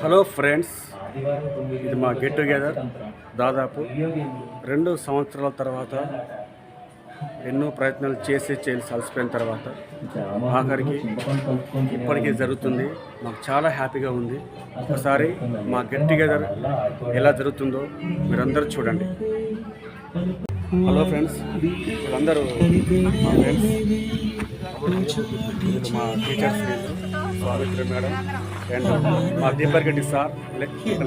Hello friends, ఇది మా get together. దాదాపు 2 సంవత్సరాల తర్వాత ఎన్నో ప్రయత్నాలు చేసి అలసిపోయిన తర్వాత ఆఖరికి ఇప్పటికీ జరుగుతుంది. మాకు చాలా హ్యాపీగా ఉంది. ఒకసారి మా గెట్ టుగెదర్ ఎలా జరుగుతుందో మీరందరూ చూడండి. హలో ఫ్రెండ్స్, వీళ్ళందరూ మా ఫ్రెండ్స్, మా టీచర్స్ సావిత్రి మేడం అండ్ మా దీపర్ Reddy sir,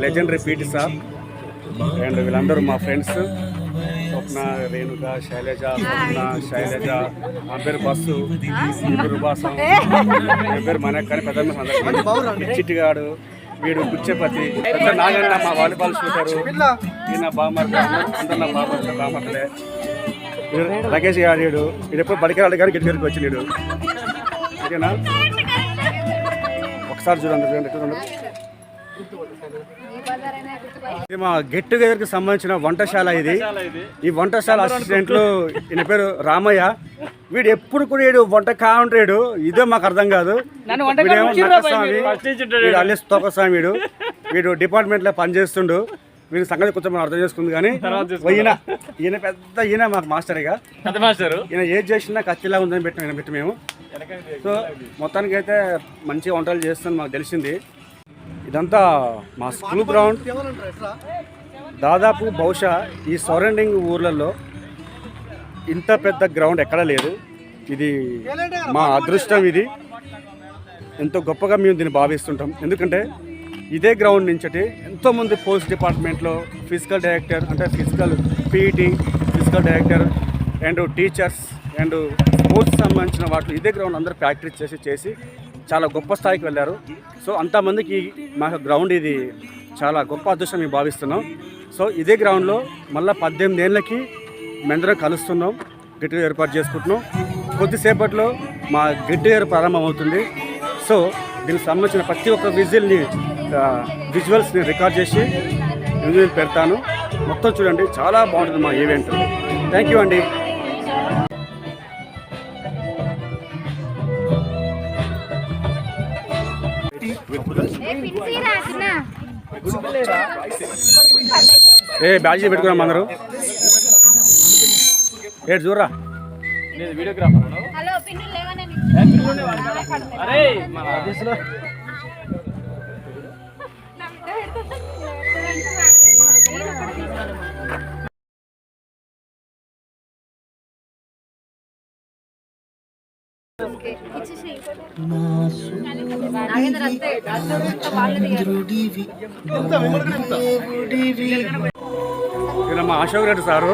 legendary PT sir and వీళ్ళందరూ మా ఫ్రెండ్స్. స్వప్న, రేణుక, శైలజ, నా పేరు బస్సు, రుబాసం, నా పేరు మనక్కని, పెద్ద చిట్టిగాడు, వీడు కుచ్చేపతి, పెద్ద నాగన్న మా వాలీబాల్ షూటరు, ఈయన బామర్ద, అందరు నా బామర్దలే. లగేజ్ ఆడాడు, వీడు ఎప్పుడు బడికి కానీ గిరికి వచ్చినాడు. ఓకేనా, ఒకసారి చూడండి. ఇది మా గెట్ టుగెదర్కి సంబంధించిన వంటశాల. ఈ వంటశాల అసిస్టెంట్లు, ఈయన పేరు రామయ్య. వీడు ఎప్పుడు కూడా వీడు వంట కాంటాడు, ఇదే మాకు అర్థం కాదు. వీడు అల్లేసి తోకస్వామి, వీడు డిపార్ట్మెంట్లో పనిచేస్తుండు. వీడి సంగతి కొంచెం మనం అర్థం చేసుకుంది. కానీ ఈయన పెద్ద మాకు మాస్టర్. ఇక ఈయన ఏది చేసినా కత్తిలా ఉందని పెట్టి మేము. సో మొత్తానికి అయితే మంచి వంటలు చేస్తాను మాకు తెలిసింది. ఇదంతా మా స్కూల్ గ్రౌండ్. దాదాపు బహుశా ఈ సరౌండింగ్ ఊర్లలో ఇంత పెద్ద గ్రౌండ్ ఎక్కడా లేదు. ఇది మా అదృష్టం. ఇది ఎంతో గొప్పగా మేము దీన్ని భావిస్తుంటాం. ఎందుకంటే ఇదే గ్రౌండ్ నుంచి ఎంతోమంది పోలీస్ డిపార్ట్మెంట్లో ఫిజికల్ డైరెక్టర్, అంటే PET physical director and teachers and sports సంబంధించిన వాటిలో ఇదే గ్రౌండ్ అందరూ ప్రాక్టీస్ చేసి చాలా గొప్ప స్థాయికి వెళ్ళారు. సో అంతమందికి మా గ్రౌండ్ ఇది చాలా గొప్ప అదృష్టం మేము భావిస్తున్నాం. సో ఇదే గ్రౌండ్లో మళ్ళీ 18 ఏళ్ళకి మేమందరం కలుస్తున్నాం, గెట్ టుగెదర్ ఏర్పాటు చేసుకుంటున్నాం. కొద్దిసేపట్లో మా గెట్ టుగెదర్ ప్రారంభమవుతుంది. సో దీనికి సంబంధించిన ప్రతి ఒక్క విజువల్స్ని రికార్డ్ చేసి పెడతాను. మొత్తం చూడండి, చాలా బాగుంటుంది మా ఈవెంట్. థ్యాంక్ యూ అండి. బ్యాడ్జీ పెట్టుకున్నాం అందరూ. చూడరా, మా అశోక్ రెడ్డి సారు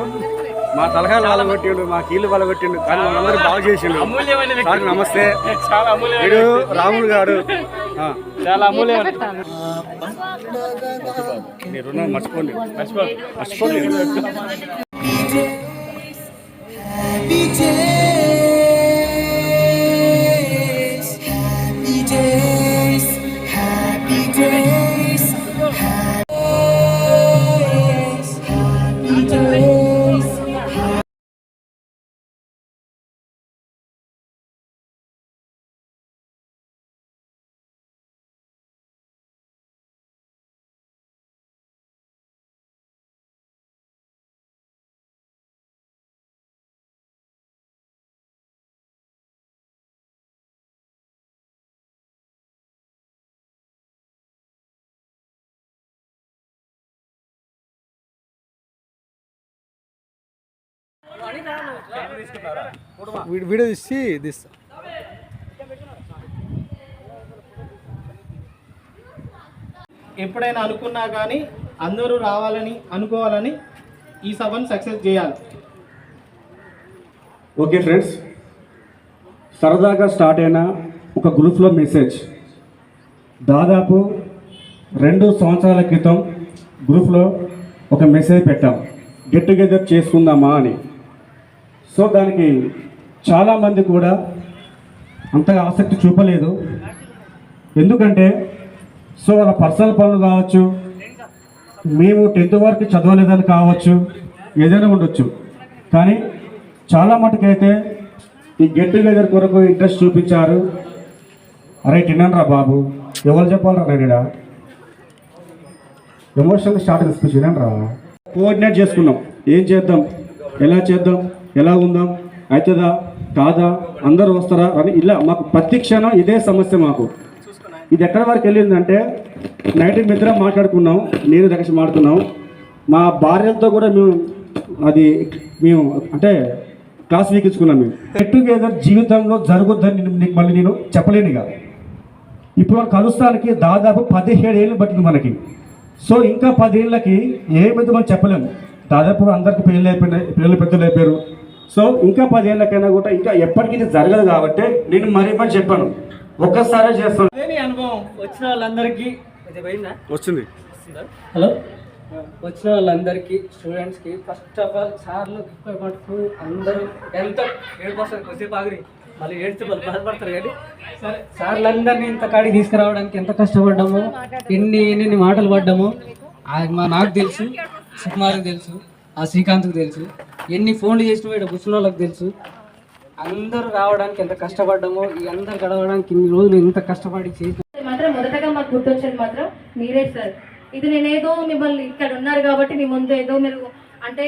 మా తలకాయలు వాళ్ళగొట్టిండు, మా కీళ్ళు వాళ్ళగొట్టిండు, కానీ వాళ్ళందరూ బాగా చేసిండు. సార్ నమస్తే. వీడు రాములు గారు చాలా అమూల్యమైన. మీరు మర్చిపోండి. వీడియో తీస్తా. ఎప్పుడైనా అనుకున్నా కానీ అందరూ రావాలని అనుకోవాలని ఈ సభను సక్సెస్ చేయాలి. ఓకే ఫ్రెండ్స్, సరదాగా స్టార్ట్ అయిన ఒక గ్రూప్లో మెసేజ్. దాదాపు 2 సంవత్సరాల క్రితం గ్రూప్లో ఒక మెసేజ్ పెట్టాం, గెట్ టుగెదర్ చేసుకుందామా అని. సో దానికి చాలామంది కూడా అంతగా ఆసక్తి చూపలేదు. ఎందుకంటే సో వాళ్ళ పర్సనల్ పనులు కావచ్చు, మేము 10th వరకు చదవలేదని కావచ్చు, ఏదైనా ఉండొచ్చు. కానీ చాలా మటుకైతే ఈ గెట్ టుగెదర్ కొరకు ఇంట్రెస్ట్ చూపించారు. అరే తిన్నాను రా బాబు, ఎవరు చెప్పాలరా నేడా, ఎమోషనల్ స్టార్ట్ అయిన స్పీచ్ వినండి రా. కోఆర్డినేట్ చేసుకున్నాం, ఏం చేద్దాం, ఎలా ఉందాం, అవుతుందా కాదా, అందరూ వస్తారా అని. ఇలా మాకు ప్రతి క్షణం ఇదే సమస్య. మాకు ఇది ఎక్కడి వరకు వెళ్ళిందంటే నైట్ మిత్రం మాట్లాడుకున్నాం, నేను దగ్గర మాట్లాడుకున్నాం, మా భార్యలతో కూడా మేము అంటే క్లాస్ వీకించుకున్నాం. మేము గెట్ టుగెదర్ జీవితంలో జరుగుద్దని మళ్ళీ నేను చెప్పలేను. ఇక ఇప్పుడు మనం కలుస్తానికి దాదాపు 17 ఏళ్ళు పట్టింది మనకి. సో ఇంకా 10 ఏళ్ళకి ఏమైతే మనం చెప్పలేము. దాదాపు అందరికీ పిల్లలు పెద్దలు అయిపోయారు. సో ఇంకా 10 ఏళ్ళకైనా కూడా ఇంకా ఎప్పటికీ ఇది జరగదు. కాబట్టి నేను మరీ పని చెప్పాను, ఒక్కసారే చేస్తాను. అనుభవం వచ్చిన వాళ్ళందరికీ వచ్చింది. హలో, వచ్చిన వాళ్ళందరికీ స్టూడెంట్స్కి ఫస్ట్ ఆఫ్ ఆల్ సార్లు మటుకు అందరూ ఎంత ఏడుపోస్తారు, కొద్దిసేపు ఆగిరి మళ్ళీ ఏడితే వాళ్ళు బాధపడతారు. కానీ సరే, సార్లందరినీ ఇంత కాడికి తీసుకురావడానికి ఎంత కష్టపడ్డామో, ఎన్ని మాటలు పడ్డామో నాకు తెలుసు, సుకుమార్కి తెలుసు, ఆ శ్రీకాంత్కి తెలుసు, ఎన్ని ఫోన్లు చేసిన ఇక్కడ కూర్చున్న వాళ్ళకి తెలుసు. అందరూ రావడానికి ఎంత కష్టపడ్డామో, ఈ అందరు గడవడానికి ఇన్ని రోజులు ఎంత కష్టపడి చేసి మాత్రం మొదటగా మాకు గుర్తొచ్చేది మాత్రం మీరే సార్. ఇది నేనేదో మిమ్మల్ని ఇక్కడ ఉన్నారు కాబట్టి మీ ముందు ఏదో మీరు అంటే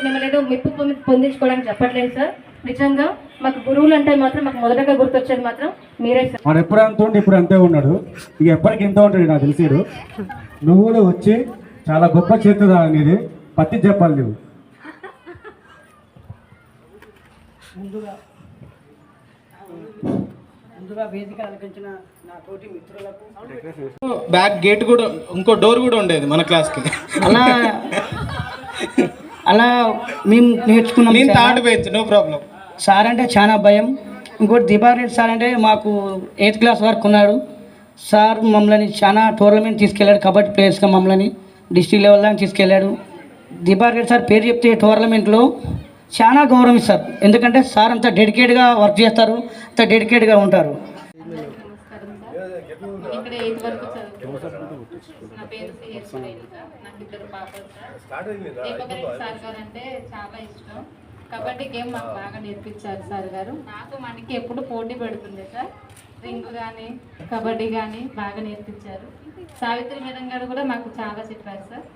మిమ్మల్ని ఏదో మెప్పు పొందించుకోవడానికి చెప్పట్లేదు సార్. నిజంగా మాకు గురువులు అంటే మాత్రం మాకు మొదటగా గుర్తొచ్చేది మాత్రం మీరే సార్. వాడు ఎప్పుడు అంత ఉండి ఇప్పుడు అంతే ఉన్నాడు, ఇక ఎప్పటికి ఎంత ఉంటాడు నాకు తెలిసాడు. నువ్వు కూడా వచ్చి చాలా గొప్ప చేతుదా అనేది పత్తి చెప్పాలి. నువ్వు ముందుగా వేదిక అలంకరించిన నా తోటి మిత్రులకు బ్యాక్ గేట్ కూడా ఇంకో డోర్ కూడా ఉండేది మన క్లాస్కి. అలా మేము నేర్చుకున్నాం. నేను third bench, no problem. Sir అంటే చాలా భయం. ఇంకోటి దీపారెడ్డి సార్ అంటే మాకు 8th క్లాస్ వరకు ఉన్నాడు సార్. మమ్మల్ని చాలా టోర్నమెంట్ తీసుకెళ్ళాడు, కబడ్డీ ప్లేయర్స్గా మమ్మల్ని డిస్ట్రిక్ట్ లెవెల్ దాకా తీసుకెళ్ళాడు. దీపారెడ్డి సార్ పేరు చెప్తే టోర్నమెంట్లో చాలా గౌరవం ఇస్తారు. ఎందుకంటే సార్ అంత డెడికేట్గా వర్క్ చేస్తారు, అంత డెడికేట్గా ఉంటారు. ఇక్కడ 8th వరకు చదువుకున్నాను. నా పేరు సిఎస్ రేణుక, నాకు 2 పాపలు సార్. దీపకరెడ్డి సార్ గారు అంటే చాలా ఇష్టం. కబడ్డీ గేమ్ మాకు బాగా నేర్పించారు సార్ గారు. నాకు మనకి ఎప్పుడు పోటీ పెడుతుండే సార్. రింగ్ కానీ కబడ్డీ కానీ బాగా నేర్పించారు. సావిత్రి మేడం గారు కూడా మాకు చాలా చెప్పారు సార్.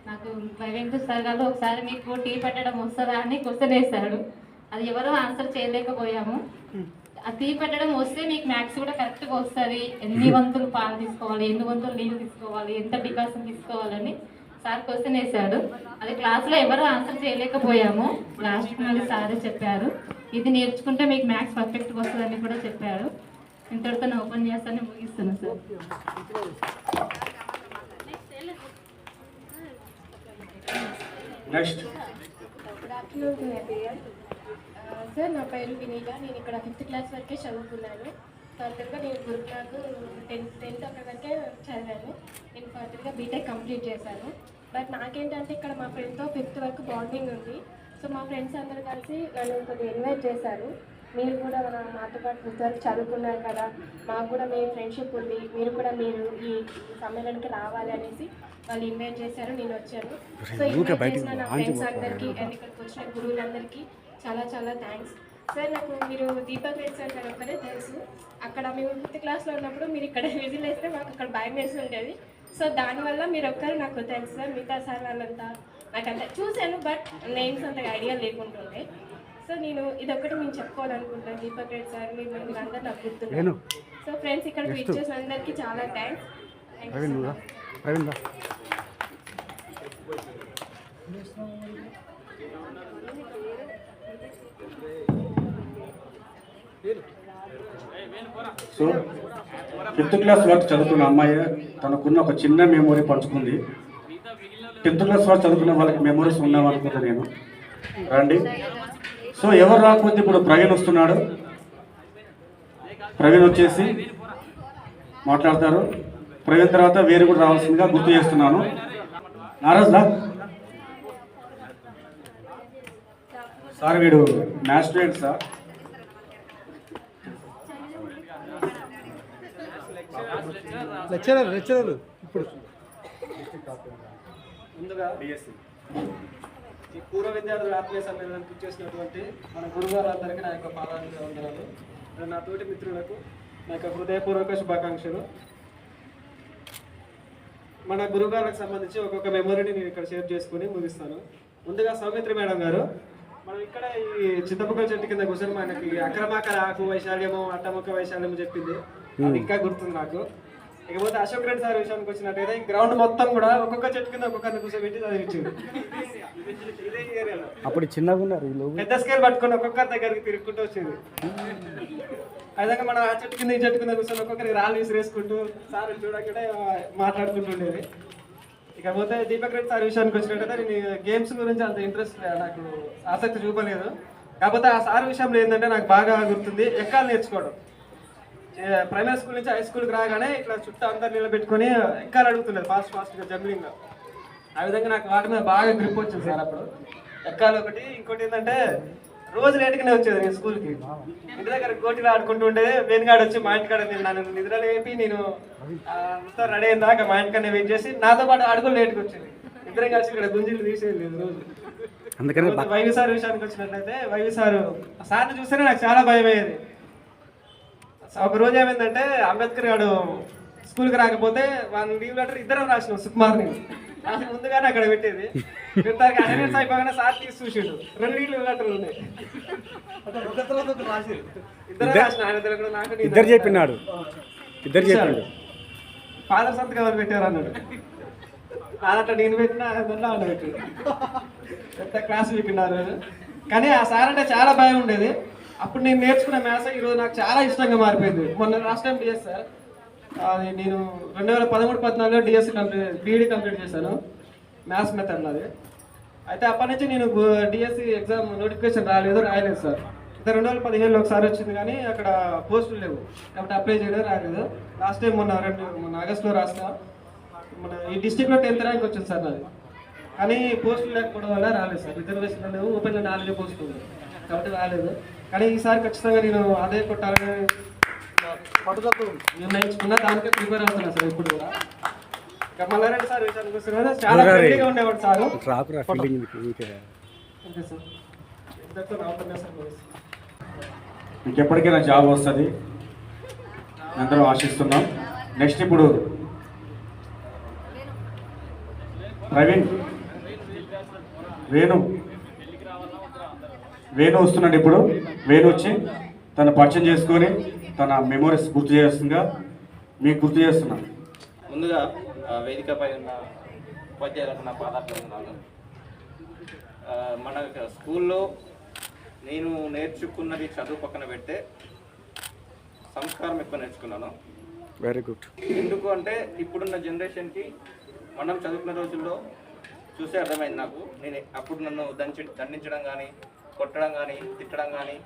నాకు వెంకటేష్ సార్ గారు ఒకసారి మీకు టీ పెట్టడం వస్తుందా అని క్వశ్చన్ వేశాడు. అది ఎవరో ఆన్సర్ చేయలేకపోయాము. ఆ టీ పెట్టడం వస్తే మీకు మ్యాథ్స్ కూడా కరెక్ట్గా వస్తుంది, ఎన్ని వంతులు పాలు తీసుకోవాలి, ఎన్ని వంతులు నీళ్ళు తీసుకోవాలి, ఎంత డికాషన్ తీసుకోవాలని సార్ క్వశ్చన్ వేశాడు. అది క్లాస్లో ఎవరు ఆన్సర్ చేయలేకపోయాము. లాస్ట్ మళ్ళీ సారే చెప్పారు, ఇది నేర్చుకుంటే మీకు మ్యాథ్స్ పర్ఫెక్ట్గా వస్తుందని కూడా చెప్పారు. ఇంతటితో నా ఉపన్యాసాన్ని ముగిస్తున్నాను సార్. నెక్స్ట్ సార్, నా పేరు వినీత. నేను ఇక్కడ 5th క్లాస్ వరకే చదువుకున్నాను. ఫర్దర్గా నేను గురుకులకు 10th అక్కడ వరకే చదివాను. నేను ఫర్దర్గా బీటెక్ కంప్లీట్ చేశాను. బట్ నాకేంటంటే ఇక్కడ మా ఫ్రెండ్తో 5th వరకు బాండింగ్ ఉంది. సో మా ఫ్రెండ్స్ అందరూ కలిసి నన్ను కొద్దిగా ఇన్వైట్ చేశారు. మీరు కూడా మాతో పాటు 5th వరకు చదువుకున్నారు కదా, మాకు కూడా మీ ఫ్రెండ్షిప్ ఉంది, మీరు కూడా ఈ సమ్మేళనకి రావాలి అనేసి వాళ్ళు ఇన్వైట్ చేశారు. నేను వచ్చాను. సో ఇన్వైట్ చేసిన నా ఫ్రెండ్స్ అందరికీ అండ్ ఇక్కడికి వచ్చిన గురువులందరికీ చాలా చాలా థ్యాంక్స్ సార్. నాకు మీరు దీపక్ రెడ్డి సార్ గారు ఒక్కరే తెలుసు. అక్కడ మేము 5th క్లాస్లో ఉన్నప్పుడు మీరు ఇక్కడ విజిల్ వేస్తే మాకు అక్కడ భయం వేసి ఉండేది. సో దానివల్ల మీరు ఒక్కరు నాకు తెలుసు సార్. మిగతా సార్ వాళ్ళంతా నాకంతా చూశాను, బట్ నేమ్స్ అంతగా ఐడియా లేకుంటుండే. సో నేను ఇదొక్కటి మేము చెప్పుకోవాలనుకుంటాను. దీపక్ రెడ్డి సార్ మీరు అందరూ నాకు గుర్తున్నారు. సో ఫ్రెండ్స్, ఇక్కడికి విచ్చేసిన అందరికీ చాలా థ్యాంక్స్. సో 5th క్లాస్ వరకు చదువుకున్న అమ్మాయి తనకున్న ఒక చిన్న మెమొరీ పంచుకుంది. 10th క్లాస్ వరకు చదువుకున్న వాళ్ళకి మెమొరీస్ ఉన్నామనుకుంటా నేను. రండి. సో ఎవరు రాకపోతే ఇప్పుడు ప్రవీణ్ వస్తున్నాడు. ప్రవీణ్ వచ్చేసి మాట్లాడతారు. ప్రవీణ్ తర్వాత వేరు కూడా రావాల్సిందిగా గుర్తు చేస్తున్నాను. నారాజ్ దా సార్, వీడు మ్యాథ్స్ స్టూడెంట్ సార్. లెక్చరర్ ఇప్పుడు ముందుగా ఈ పూర్వ విద్యార్థుల ఆత్మీయ సమ్మేళనానికి చేసినటువంటి మన గురుగారులందరికీ నా యొక్క పాదాభివందనాలు. నా తోటి మిత్రులకు నా యొక్క హృదయపూర్వక శుభాకాంక్షలు. మన గురుగారికి సంబంధించి ఒక్కొక్క మెమొరీని నేను ఇక్కడ షేర్ చేసుకుని ముగిస్తాను. ముందుగా సౌమిత్రి మేడం గారు, మనం ఇక్కడ ఈ చింతపక్కల చెట్టు కింద కూర్చొని మనకి అక్రమాకర ఆకు వైశాల్యము అట్టముక్క వైశాల్యము చెప్పింది, అది ఇంకా గుర్తుంది నాకు. ఇకపోతే అశోక్ రెడ్డి సార్ విషయానికి వచ్చినట్టయితే ఈ గ్రౌండ్ మొత్తం కూడా ఒక్కొక్క చెట్టు కింద ఒక్కొక్కరిని కూర్చోబెట్టి చదివించింది. ఇదే ఏరియాలో అప్పుడు చిన్నగా ఉన్నారు పెద్ద స్కేల్ పట్టుకొని ఒక్కొక్కరి దగ్గరికి తిరుగుకుంటూ వచ్చింది. అదే మనం ఆ చెట్టు కింద ఈ చెట్టు కింద కూర్చొని ఒక్కొక్కరికి రాళ్ళు విసిరేసుకుంటూ సార్ చూడకుండా మాట్లాడుకుంటుండేది. ఇకపోతే దీపక్ రెడ్డి సార్ విషయానికి వచ్చినట్టయితే నేను గేమ్స్ గురించి అంత ఇంట్రెస్ట్ నాకు ఆసక్తి చూపలేదు. కాకపోతే ఆ సార్ విషయంలో ఏంటంటే నాకు బాగా గుర్తుంది ఎక్కాలు నేర్చుకోవడం. ప్రైమరీ స్కూల్ నుంచి హై స్కూల్కి రాగానే ఇట్లా చుట్టూ అందరు నిలబెట్టుకొని ఎక్కాలు అడుగుతుండేది ఫాస్ట్గా జంబ్లింగ్గా. ఆ విధంగా నాకు వాటి మీద బాగా గ్రిప్ వచ్చింది సార్ అప్పుడు. ఎక్కాలు ఒకటి, ఇంకోటి ఏంటంటే రోజు లేట్గానే వచ్చేది నేను స్కూల్కి. ఇంటి దగ్గర గోటీలు ఆడుకుంటూ ఉండేది. వేణుగాడు వచ్చి మా ఇంటికాడ నన్ను నిద్ర లేపి నేను మొత్తం రెడీ అయిన దాకా మా ఇంటికన్నా వెయిట్ చేసి నాతో పాటు ఆడుకుని లేట్గా వచ్చేది. ఇద్దరం కలిసి ఇక్కడ గుంజీలు తీసేది రోజు. అందుకని వైవి సార్ విషయానికి వచ్చినట్లయితే వైవి సార్ని చూస్తేనే నాకు చాలా భయం అయ్యేది. ఒక రోజు ఏమైందంటే అంబేద్కర్ గారు స్కూల్కి రాకపోతే వాళ్ళ లీవ్ లెటర్ ఇద్దరం రాసినాం సుకుమార్ని. రాసి ముందుగానే అక్కడ పెట్టేది. పెడతానికి అటెండెన్స్ అయిపోగానే సార్ తీసి చూసిండు 2 లీవ్ లెటర్లు ఉన్నాయి. ఇద్దరు రాసిన ఆయన దగ్గర నాకు ఇద్దరు చెప్పినాడు ఫాదర్ సంతకం ఎవరు పెట్టారు అన్నాడు. అదంటే నేను పెట్టినా ఆయన పెట్టాడు. పెద్ద క్లాస్ వీకున్నారు. కానీ ఆ సార్ అంటే చాలా భయం ఉండేది. అప్పుడు నేను నేర్చుకున్న మ్యాథ్స్ ఈరోజు నాకు చాలా ఇష్టంగా మారిపోయింది. మొన్న లాస్ట్ టైం డిఎస్ సార్ అది నేను 2013-14 డిఎస్సి బీఈడి కంప్లీట్ చేశాను మ్యాథ్స్ మెథడ్ అది. అయితే అప్పటి నుంచి నేను డిఎస్సి ఎగ్జామ్ నోటిఫికేషన్ రాయలేదు సార్. అయితే 2015లో ఒకసారి వచ్చింది కానీ అక్కడ పోస్టులు లేవు కాబట్టి అప్లై చేయలేదు, రాలేదు. లాస్ట్ టైం మొన్న ఆగస్టులో రాస్తా. మన ఈ డిస్టిక్లో 10th ర్యాంక్ వచ్చింది సార్ నాది. కానీ పోస్టులు లేకపోవడం వల్ల రాలేదు సార్. రిజర్వేషన్ లేవు, ఓపెన్లో 4 పోస్టులు ఉన్నాయి కాబట్టి రాలేదు. కానీ ఈసారి ఖచ్చితంగా నేను అదే కొట్టాలని నిర్ణయించుకున్నా. దానికే ప్రిపేర్ అవుతున్నా సార్ ఇప్పుడు కూడా. మల్లారెడ్డి సార్ విషయానికి వస్తున్నా చాలా ఫ్రెండ్లీగా ఉండేవాడు సార్. మీకు ఎప్పటికైనా జాబ్ వస్తుంది అందరూ ఆశిస్తున్నాం. నెక్స్ట్ ఇప్పుడు ప్రవీణ్ వేణు వస్తున్నాడు. ఇప్పుడు వేణు వచ్చి తను పరిచయం చేసుకొని తన మెమోరీస్ గుర్తు చేస్తుందిగా మీకు గుర్తు చేస్తున్నాను. ముందుగా వేదికపై ఉన్న ఉపాధ్యాయులకు నా పాదాభివందనాలు. మన స్కూల్లో నేను నేర్చుకున్నది చదువు పక్కన పెడితే సంస్కారం ఎక్కువ నేర్చుకున్నాను. Very good. ఎందుకు అంటే ఇప్పుడున్న జనరేషన్కి మనం చదువుకున్న రోజుల్లో చూస్తే అర్థమైంది నాకు. నేను అప్పుడు నన్ను దండించడం కానీ, కొట్టడం కానీ, తిట్టడం కానీ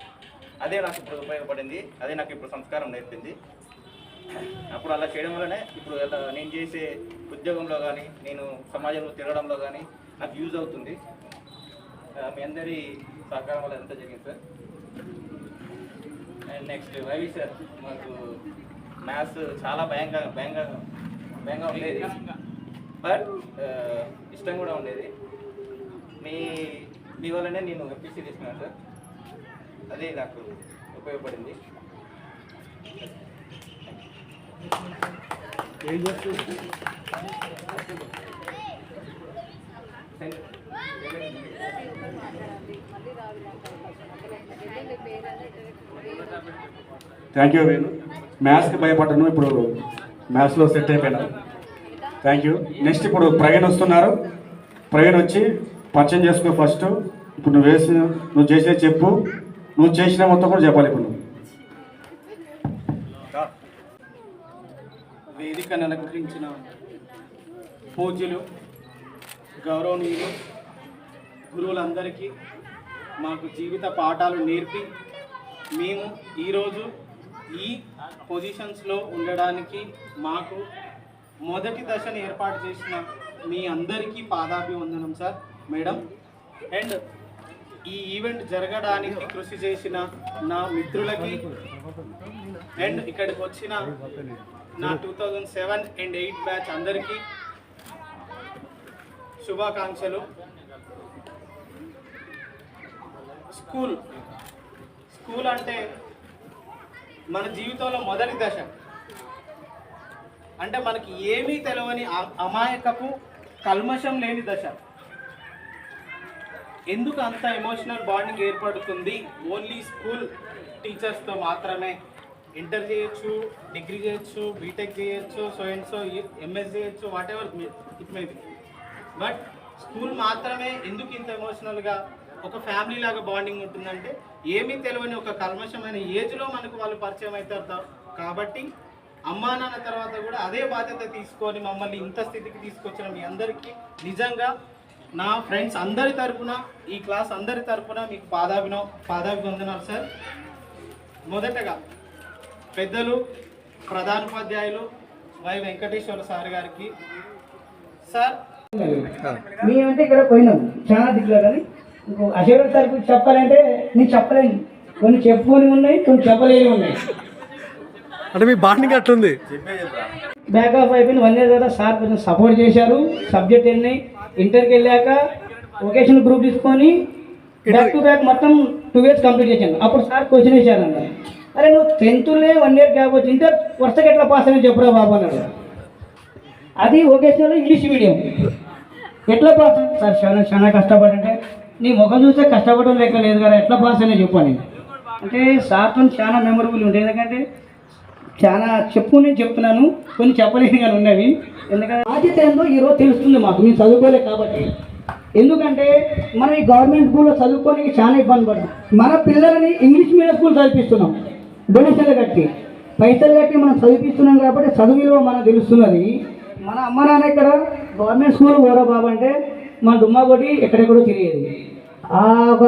అదే నాకు ఇప్పుడు ఉపయోగపడింది. అదే నాకు ఇప్పుడు సంస్కారం నేర్పింది. అప్పుడు అలా చేయడం వల్లనే ఇప్పుడు నేను చేసే ఉద్యోగంలో కానీ, నేను సమాజంలో తిరగడంలో కానీ నాకు యూజ్ అవుతుంది. మీ అందరి సహకారం వల్ల ఎంత జరిగింది sir. And next Y V sir, మాకు మ్యాథ్స్ చాలా భయంగా ఉండేది, బట్ ఇష్టం కూడా ఉండేది. మీ వల్లనే నేను ఎంపీసీ తీసుకున్నాను సార్. అదే నాకు ఉపయోగపడింది. Thank you Venu. మ్యాథ్స్కి భయపడ్డాను, ఇప్పుడు మ్యాథ్స్లో సెట్ అయిపోయినా. Thank you. నెక్స్ట్ ఇప్పుడు ప్రవీణ్ వస్తున్నారు. ప్రవీణ్ వచ్చి పరిచయం చేసుకో ఫస్ట్. ఇప్పుడు నువ్వు చేసేది చెప్పు, నువ్వు చేసిన మొత్తం కూడా చెప్పాలి. ఇప్పుడు వేదికను అలంకరించిన పూజ్యులు, గౌరవనీయులు, గురువులందరికీ మాకు జీవిత పాఠాలు నేర్పి మేము ఈరోజు ఈ పొజిషన్స్లో ఉండడానికి మాకు మొదటి దశను ఏర్పాటు చేసిన మీ అందరికీ పాదాభివందనం సార్, మేడం. అండ్ ఈ ఈవెంట్ జరగడానికి కృషి చేసిన నా మిత్రులకి అండ్ ఇక్కడికి వచ్చిన నా 2007 and 8 బ్యాచ్ అందరికీ శుభాకాంక్షలు. స్కూల్ అంటే మన జీవితంలో మొదటి దశ. అంటే మనకి ఏమీ తెలియని అమాయకపు కల్మషం లేని దశ. ఎందుకు అంత ఎమోషనల్ బాండింగ్ ఏర్పడుతుంది? ఓన్లీ స్కూల్ టీచర్స్తో మాత్రమే. ఇంటర్ చేయొచ్చు, డిగ్రీ చేయొచ్చు, బీటెక్ చేయొచ్చు, సో అండ్ సో ఎంఎస్ చేయొచ్చు, what ever it may be. But school మాత్రమే ఎందుకు ఇంత ఎమోషనల్గా ఒక ఫ్యామిలీ లాగా బాండింగ్ ఉంటుందంటే ఏమీ తెలియని ఒక కల్మషమైన ఏజ్లో మనకు వాళ్ళు పరిచయం అవుతారు. కాబట్టి అమ్మా నాన్న తర్వాత కూడా అదే బాధ్యత తీసుకొని మమ్మల్ని ఇంత స్థితికి తీసుకొచ్చిన మీ అందరికీ నిజంగా నా ఫ్రెండ్స్ అందరి తరపున, ఈ క్లాస్ అందరి తరపున మీకు పాదాభివందనాలు సార్. మొదటగా పెద్దలు ప్రధానోపాధ్యాయులు వై వెంకటేశ్వర సార్ గారికి. సార్ మేమంటే ఇక్కడ పోయినాం చాలా దిక్కులో, కానీ ఇంకో అశోక్ సార్ గురించి చెప్పాలంటే నేను చెప్పలేను. కొన్ని చెప్పుకొని ఉన్నాయి, కొన్ని చెప్పలేని ఉన్నాయి. అంటే మీ బాండింగ్ అట్లుంది. బ్యాక్ ఆఫ్ అయిపోయిన 1 year తర్వాత సార్ కొంచెం సపోర్ట్ చేశారు. సబ్జెక్ట్ వెళ్ళినాయి. ఇంటర్కి వెళ్ళాక వొకేషనల్ గ్రూప్ తీసుకొని బ్యాక్ టు బ్యాక్ మొత్తం 2 years కంప్లీట్ చేశాను. అప్పుడు సార్ క్వశ్చన్ వేశాను అన్న, అరే నువ్వు 10thలే 1 year గ్యాప్ వచ్చి ఇంటర్ వరుసగా ఎట్లా పాస్ అని చెప్పురా బాబు అన్నాడు. అది వొకేషనల్ ఇంగ్లీష్ మీడియం. ఎట్లా పాస్ సార్? చాలా కష్టపడంటే నీ ముఖం చూస్తే కష్టపడడం లెక్క లేదు కదా, ఎట్లా పాస్ అని చెప్పాను. అంటే సార్తో చాలా మెమరబుల్ ఉండేది. ఎందుకంటే చాలా చెప్తున్నాను, కొన్ని చెప్పలేని కానీ ఉన్నవి. ఎందుకంటే బాధ్యత ఏందో ఈరోజు తెలుస్తుంది మాకు, మేము చదువుకోలేదు కాబట్టి. ఎందుకంటే మనం ఈ గవర్నమెంట్ స్కూల్లో చదువుకోనికి చాలా ఇబ్బంది పడ్డాం. మన పిల్లలని ఇంగ్లీష్ మీడియం స్కూల్ చదివిస్తున్నాం, డొనేషన్లు కట్టి పైసలు కట్టి మనం చదివిస్తున్నాం. కాబట్టి చదువులో మనకు తెలుస్తున్నది. మన అమ్మ నాన్న ఇక్కడ గవర్నమెంట్ స్కూల్ పోరా బాబు అంటే మన దుమ్మా కొట్టి ఎక్కడెక్కడో తిరిగేది. ఒక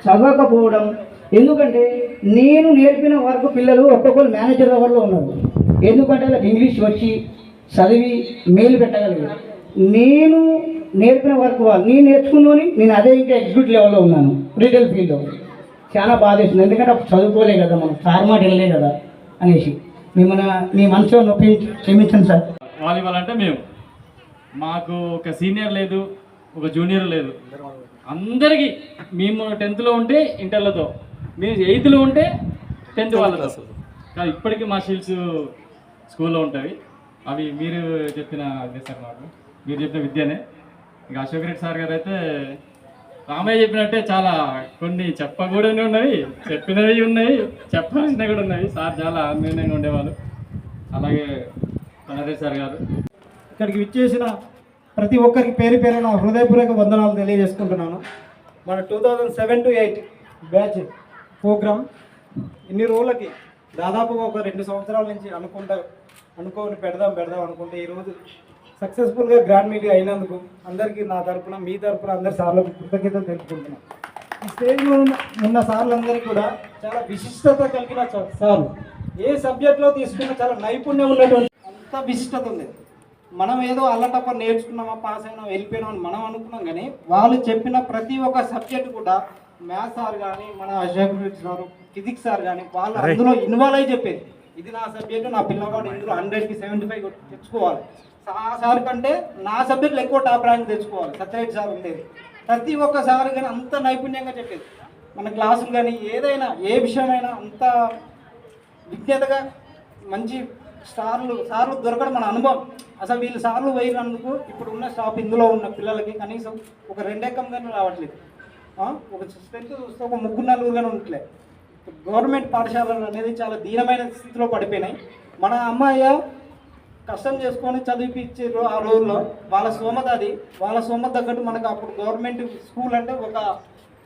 చదవకపోవడం. ఎందుకంటే నేను నేర్పిన వరకు పిల్లలు ఒక్కొక్కరు మేనేజర్ లెవెల్లో ఉన్నారు. ఎందుకంటే వాళ్ళకి ఇంగ్లీష్ వచ్చి చదివి మేలు పెట్టగలిగారు. నేను నేర్పిన వరకు వాళ్ళు నేను నేర్చుకున్నాను, నేను అదే ఇంకా ఎగ్జిక్యూటివ్ లెవెల్లో ఉన్నాను రీటైల్ ఫీల్డ్లో. చాలా బాధేస్తుంది. ఎందుకంటే అప్పుడు చదువుకోలే కదా, మనం సార్ మాట వెళ్ళలే కదా అనేసి. మిమ్మల్ని మీ మనసులో నొప్పి క్షమించండి సార్. వాలీబాల్ అంటే మాకు ఒక సీనియర్ లేదు, ఒక జూనియర్ లేదు, అందరికీ. మేము 10thలో ఉంటే ఇంటర్లతో, మేము 8thలో ఉంటే 10th వాళ్ళతో. కానీ ఇప్పటికీ మా షీల్డ్స్ స్కూల్లో ఉంటాయి. అవి మీరు చెప్పిన అదే సార్, మాకు మీరు చెప్పిన విద్యనే. ఇక అశోక్ రెడ్డి సార్ గారు అయితే రామయ్య చెప్పినట్టే చాలా కొన్ని చెప్పకూడని ఉన్నాయి, చెప్పినవి ఉన్నాయి, చెప్పాల్సినవి కూడా ఉన్నాయి. సార్ చాలా ఆనందంగా ఉండేవాళ్ళు. అలాగే కనరెడ్డి సార్ గారు. ఇక్కడికి విచ్చేసిన ప్రతి ఒక్కరికి పేరు పేరు నా హృదయపూర్వక వందనాలు తెలియజేసుకుంటున్నాను. మన 2007 to 8 బ్యాచ్ ప్రోగ్రామ్ ఇన్ని రోజులకి దాదాపుగా ఒక 2 సంవత్సరాల నుంచి అనుకోని పెడదాం అనుకుంటే ఈరోజు సక్సెస్ఫుల్గా గ్రాండ్ మీటింగ్ అయినందుకు అందరికీ నా తరపున, మీ తరపున అందరి సార్లకు కృతజ్ఞతలు తెలుపుకుంటున్నాను. ఈ స్టేజ్లో ఉన్న సార్లందరికీ కూడా చాలా విశిష్టత కలిగిన సార్. ఏ సబ్జెక్ట్లో తీసుకున్నా చాలా నైపుణ్యం ఉన్నటువంటి అంత విశిష్టత ఉంది. మనం ఏదో అల్లటప్ప నేర్చుకున్నామా, పాస్ అయినా వెళ్ళిపోయినాం అని మనం అనుకున్నాం. కానీ వాళ్ళు చెప్పిన ప్రతి ఒక్క సబ్జెక్ట్ కూడా మ్యాథ్స్ సార్ కానీ, మన Ashok Reddy sir, physics sir కానీ వాళ్ళు అందులో ఇన్వాల్వ్ అయ్యి చెప్పేది. ఇది నా సబ్జెక్టు, నా పిల్లవాడు ఇందులో 100కి 75 తెచ్చుకోవాలి. ఆ సార్ కంటే నా సబ్జెక్టులు ఎక్కువ టాప్ ర్యాంక్ తెచ్చుకోవాలి. సత్యరెడ్డి సార్ ఉండేది. ప్రతి ఒక్క సార్ కానీ అంత నైపుణ్యంగా చెప్పేది. మన క్లాసులు కానీ ఏదైనా ఏ విషయమైనా అంత విజ్ఞతగా మంచి సార్లు దొరకడం మన అనుభవం. అసలు వీళ్ళు సార్లు పోయినందుకు ఇప్పుడు ఉన్న స్టాఫ్ ఇందులో ఉన్న పిల్లలకి కనీసం ఒక 2 ఎక్కం కానీ రావట్లేదు. ఒక స్ట్రెంత్ చూస్తే ఒక 3-4 కానీ ఉండట్లేదు. గవర్నమెంట్ పాఠశాలలు అనేది చాలా దీనమైన స్థితిలో పడిపోయినాయి. మన అమ్మాయి కష్టం చేసుకొని చదివిపించారు ఆ రోజుల్లో. వాళ్ళ స్తోమత అది, వాళ్ళ స్తోమత తగ్గట్టు మనకు అప్పుడు గవర్నమెంట్ స్కూల్ అంటే ఒక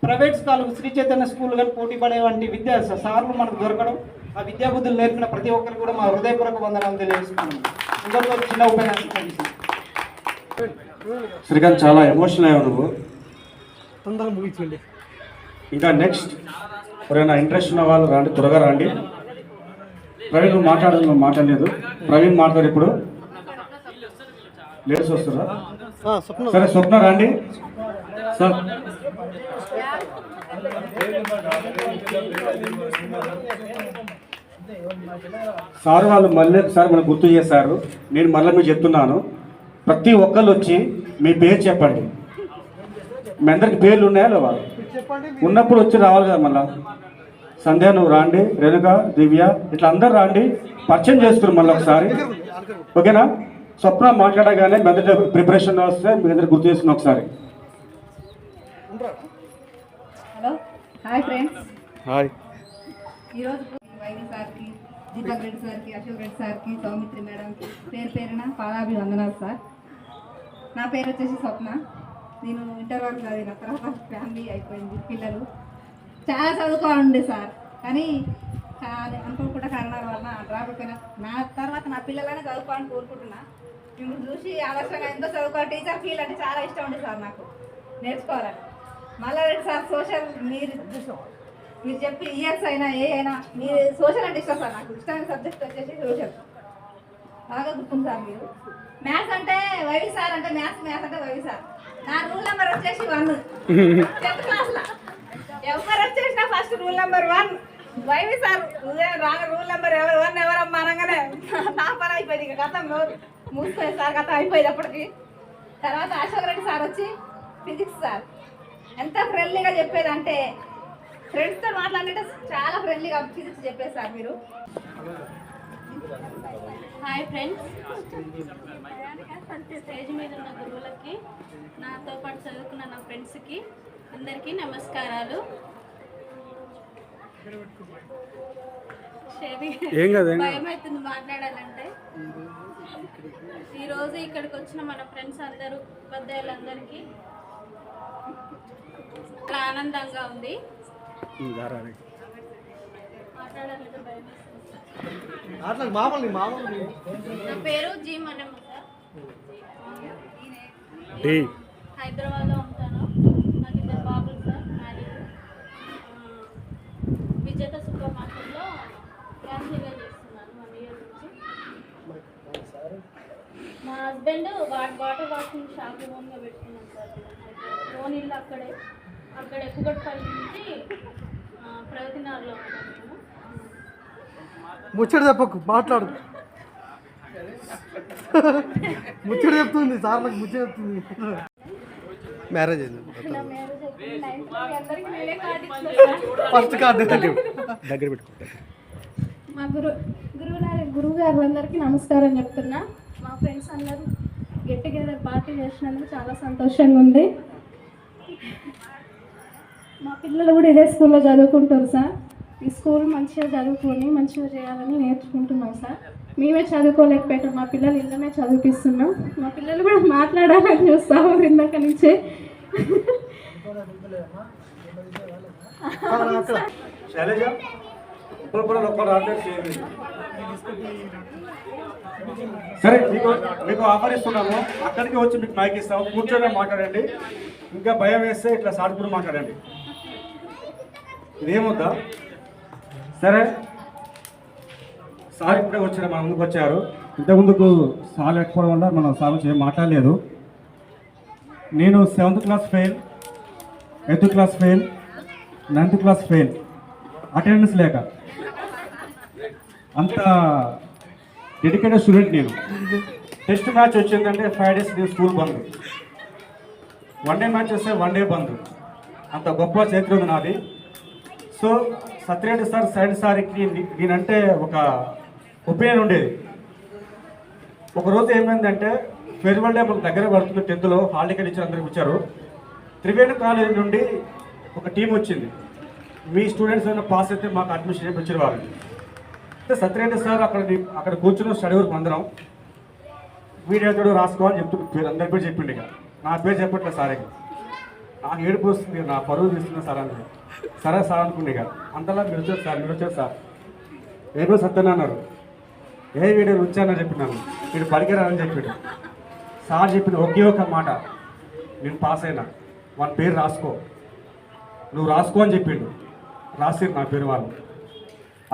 private school, Shri Chaitanya school కానీ పోటీ పడే వంటి విద్యా సార్లు మనకు దొరకడం, ఆ విద్యాబుద్ధులు నేర్పిన ప్రతి ఒక్కరికి కూడా మా హృదయపూర్వక వందనాలు తెలియజేస్తున్నాను. ఇంకొక చిన్న ఉపన్యాసం శ్రీకాంత్, చాలా ఎమోషనల్ అయ్యావు నువ్వు. తొందరగా ముగించండి. ఇంకా నెక్స్ట్ ఎవరైనా ఇంట్రెస్ట్ ఉన్న వాళ్ళు రండి, త్వరగా రండి. ప్రవీణ్ నువ్వు మాట్లాడదు, నువ్వు మాట్లాడలేదు. ప్రవీణ్ మాట్లాడు. ఇప్పుడు లేడీస్ వస్తారా? సరే స్వప్న రండి సార్. సార్ వాళ్ళు మళ్ళీ సార్ మనకు గుర్తు చేశారు. నేను మళ్ళీ మీకు చెప్తున్నాను, ప్రతి ఒక్కళ్ళు వచ్చి మీ పేరు చెప్పండి. మీ అందరికి పేర్లు ఉన్నాయా లేవా? ఉన్నప్పుడు వచ్చి రావాలి కదా మళ్ళా. సంధ్య నువ్వు రాండి, రేణుక, దివ్య ఇట్లా అందరు రాండి, పరిచయం చేసుకున్నాం మళ్ళీ ఒకసారి. ఓకేనా? స్వప్న మాట్లాడగానే మెదటి ప్రిపరేషన్ వస్తే మీ అందరు గుర్తు చేసుకున్నాం ఒకసారి. Hello, hi friends. హాయ్. ఈరోజు వైవి సార్కి, దీపక్ రెడ్డి సార్కి, అశోక్ రెడ్డి సార్కి, సౌమిత్రి మేడంకి పేరున పాదాభివందనాలు సార్. నా పేరు వచ్చేసి స్వప్న. నేను ఇంటర్ వరకు చదివిన తర్వాత ఫ్యామిలీ అయిపోయింది, పిల్లలు చాలా చదువుకోవాలండి సార్. కానీ అనుకోకుండా కారణాల వలన డ్రాప్ అయిపోయినా. నా తర్వాత నా పిల్లలనే చదువుకోవాలని కోరుకుంటున్నా. మిమ్మల్ని చూసి ఆదర్శంగా ఎంతో చదువుకోవాలి. టీచర్ ఫీల్ అంటే చాలా ఇష్టం ఉంది సార్, నాకు నేర్చుకోవాలని. మల్లారెడ్డి సార్ సోషల్ మీరు చెప్పి ఇయర్స్ అయినా ఏ అయినా మీరు సోషల్ అంటే ఇష్టం సార్. నాకు ఇష్టమైన సబ్జెక్ట్ వచ్చేసి సోషల్. బాగా గుర్తుంది సార్. మీరు మ్యాథ్స్ అంటే వైవి సార్ అంటే మ్యాథ్స్ అంటే వైవి సార్. నా రూల్ నెంబర్ వచ్చేసి 1 10th క్లాస్లో. ఎవరు వచ్చేసినా first rule number 1 Y V sir. రాగా రూల్ నెంబర్ 1 ఎవరమ్మా అనగానే నా పని అయిపోయింది. ఇక కథ మూసిపోయింది సార్, కథ అయిపోయింది అప్పటికి. తర్వాత అశోక్ రెడ్డి సార్ వచ్చి ఫిజిక్స్ సార్. ఎంత ఫ్రెండ్లీగా చెప్పేది అంటే ఫ్రెండ్స్తో మాట్లాడితే చాలా ఫ్రెండ్లీగా ఫిజిక్స్ చెప్పేది సార్ మీరు. Hi friends. స్టేజ్ మీద ఉన్న గురువులకి, నాతో పాటు చదువుకున్న నా ఫ్రెండ్స్కి అందరికీ నమస్కారాలు. భయం అవుతుంది మాట్లాడాలంటే. ఈరోజు ఇక్కడికి వచ్చిన మన ఫ్రెండ్స్ అందరూ, ఉపాధ్యాయులందరికీ చాలా ఆనందంగా ఉంది. మాట్లాడాలంటే భయం వేస్తుంది. నా పేరు జీ మనమ్మ సార్. హైదరాబాద్లో ఉంటాను. నాకు 2 బాబులు సార్. మ్యారేజ్. విజేత సూపర్ మార్కెట్లో క్యాన్సిల్గా చేస్తున్నాను 1 year నుంచి. మా హస్బెండ్ వాటర్ వాషింగ్ షాప్ ఓన్గా పెట్టుకున్నాను సార్. ఓన్ ఇల్లు అక్కడ ఎక్కుగొట్టుపల్లి నుంచి ప్రగతినగర్లో ఉన్నాం మేము. ముచ్చట చెప్పకు, మాట్లాడు. ముచ్చట చెప్తుంది సార్, నాకు ముచ్చట చెప్తుంది. మ్యారేజ్ అయింది. ఫస్ట్ కార్డు దగ్గర పెట్టుకుంటా. మా గురువు గారులందరికీ నమస్కారం చెప్తున్నా. మా ఫ్రెండ్స్ అందరూ గెట్ టుగెదర్ పార్టీ చేసినందుకు చాలా సంతోషంగా ఉంది. మా పిల్లలు కూడా ఇదే స్కూల్లో చదువుకుంటారు సార్. ఈ స్కూల్ మంచిగా చదువుకొని మంచిగా చేయాలని నేర్చుకుంటున్నాం సార్. మేమే చదువుకోలేకపోయాం, మా పిల్లలు ఇళ్ళనే చదివిస్తున్నాం. మా పిల్లలు కూడా మాట్లాడాలని చూస్తాము ఇందాక నుంచే. సరే, మీకు ఆఫర్ ఇస్తున్నాము. అక్కడికి వచ్చి మీకు మైక్ ఇస్తాము, కూర్చొని మాట్లాడండి. ఇంకా భయం వేస్తే ఇట్లా సాటుకుని మాట్లాడండి. ఇదేమొద్దా? సరే, సార్ ఇప్పుడే వచ్చారు, మన ముందుకు వచ్చారు. ఇంతకుముందుకు సార్ లేకపోవడం వల్ల మనం సార్ ఏం మాట్లాడలేదు. నేను 7th class fail, 8th class fail, 9th class fail, attendance లేక. అంత డెడికేటెడ్ స్టూడెంట్ నేను. టెస్ట్ మ్యాచ్ వచ్చిందంటే 5 days నేను స్కూల్ బంద్. 1 day మ్యాచ్ వస్తే 1 day బంద్. అంత గొప్ప చరిత్ర ఉంది నాది. సో సత్యరెడ్డి సార్, సైడ్ సార్కి నేనంటే ఒక ఒపీనియన్ ఉండేది. ఒకరోజు ఏమైందంటే ఫేర్వెల్ డే మనకు దగ్గర పడుతుంది. 10th హాల్ టికెట్ ఇచ్చి అందరికి వచ్చారు. త్రివేణి కాలేజ్ నుండి ఒక టీం వచ్చింది. మీ స్టూడెంట్స్ ఏమైనా పాస్ అయితే మాకు అడ్మిషన్ ఇచ్చిన వాళ్ళు. అయితే సత్యరెడ్డి సార్ అక్కడ కూర్చుని స్టడీ వరకు అందరం వీడియో రాసుకోవాలని చెప్తున్న పేరు అందరి పేరు చెప్పిండు. ఇక నా పేరు చెప్పట్లేదు సార్. ఇక నాకు ఏడుపు వస్తుంది, నా పరువు తీస్తున్నా సార్ అని. సరే సార్ అనుకుంటే ఇక అంతలా మీరు వచ్చారు సార్. ఏమో సత్యన అన్నారు. ఏ వీడియో వచ్చానని చెప్పినాను, వీడు పలికిరానని చెప్పాడు. సార్ చెప్పిన ఒకే ఒక మాట, నేను పాస్ అయినా, వాళ్ళ పేరు రాసుకో, నువ్వు రాసుకో అని చెప్పిండు. రాసిరు నా పేరు వాళ్ళు.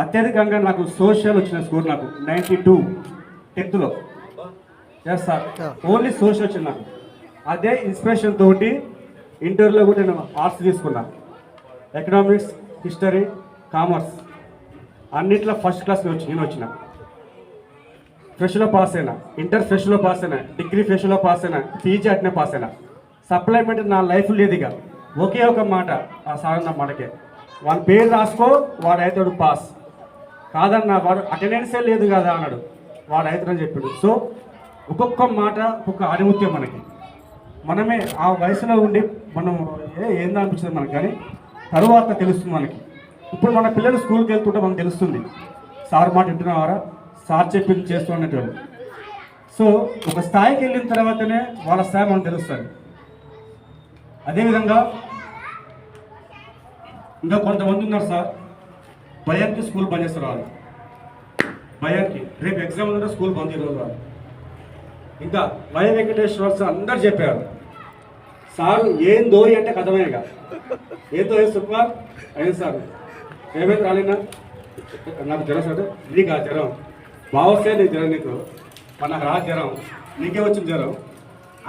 అత్యధికంగా నాకు సోషల్ వచ్చిన స్కోర్ నాకు 92 10th. Yes sir, only social వచ్చింది నాకు. అదే ఇన్స్పిరేషన్ తోటి ఇంటర్లో కూడా నేను ఆర్ట్స్ తీసుకున్నాను. ఎకనామిక్స్, హిస్టరీ, కామర్స్ అన్నిట్లో ఫస్ట్ క్లాస్ నేను వచ్చిన. ఫ్రెష్లో పాస్ అయినా, ఇంటర్ ఫ్రెష్లో పాస్ అయినా, డిగ్రీ ఫ్రెష్లో పాస్ అయినా, పీజీ అట్నే పాస్ అయినా. సప్లిమెంట్ నా లైఫ్ లేదు. ఇక ఒకే ఒక మాట ఆ సార్ నా మాటకే, వాడి పేరు రాసుకో వాడు అవుతాడు పాస్, కాదన్న వాడు అటెండెన్సే లేదు కదా అన్నాడు, వాడు అవుతాడని చెప్పాడు. సో ఒక్కొక్క మాట ఒక్కొక్క ఆధిముత్యం మనకి. మనమే ఆ వయసులో ఉండి మనం ఏందో అనిపించింది మనకు, కానీ తరువాత తెలుస్తుంది మనకి. ఇప్పుడు మన పిల్లలు స్కూల్కి వెళ్తుంటే మనకు తెలుస్తుంది, సార్ మాట వింటున్నావారా, సార్ చెప్పింది చేస్తున్నట్టు. సో ఒక స్థాయికి వెళ్ళిన తర్వాతనే వాళ్ళ స్థాయి మనకు తెలుస్తుంది. అదేవిధంగా ఇంకా కొంతమంది ఉన్నారు సార్, భయానికి స్కూల్ బంద్ చేస్తారు. వాళ్ళు భయానికి రేపు ఎగ్జామ్ ఉంటే స్కూల్ బంద్ ఈరోజు వాళ్ళు. ఇంకా వై వెంకటేశ్వర సార్ అందరు చెప్పారు, సార్ ఏం దోయి అంటే కథమేగా, ఏం దోయి సుకుమార్ అయ్యింది సార్, ఏమైంది రాలేనా, నాకు జ్వరం సార్, నీకు ఆ జ్వరం బావస్తే నీకు జ్వరం, నీకు నాకు రా జ్వరం, నీకే వచ్చింది జ్వరం,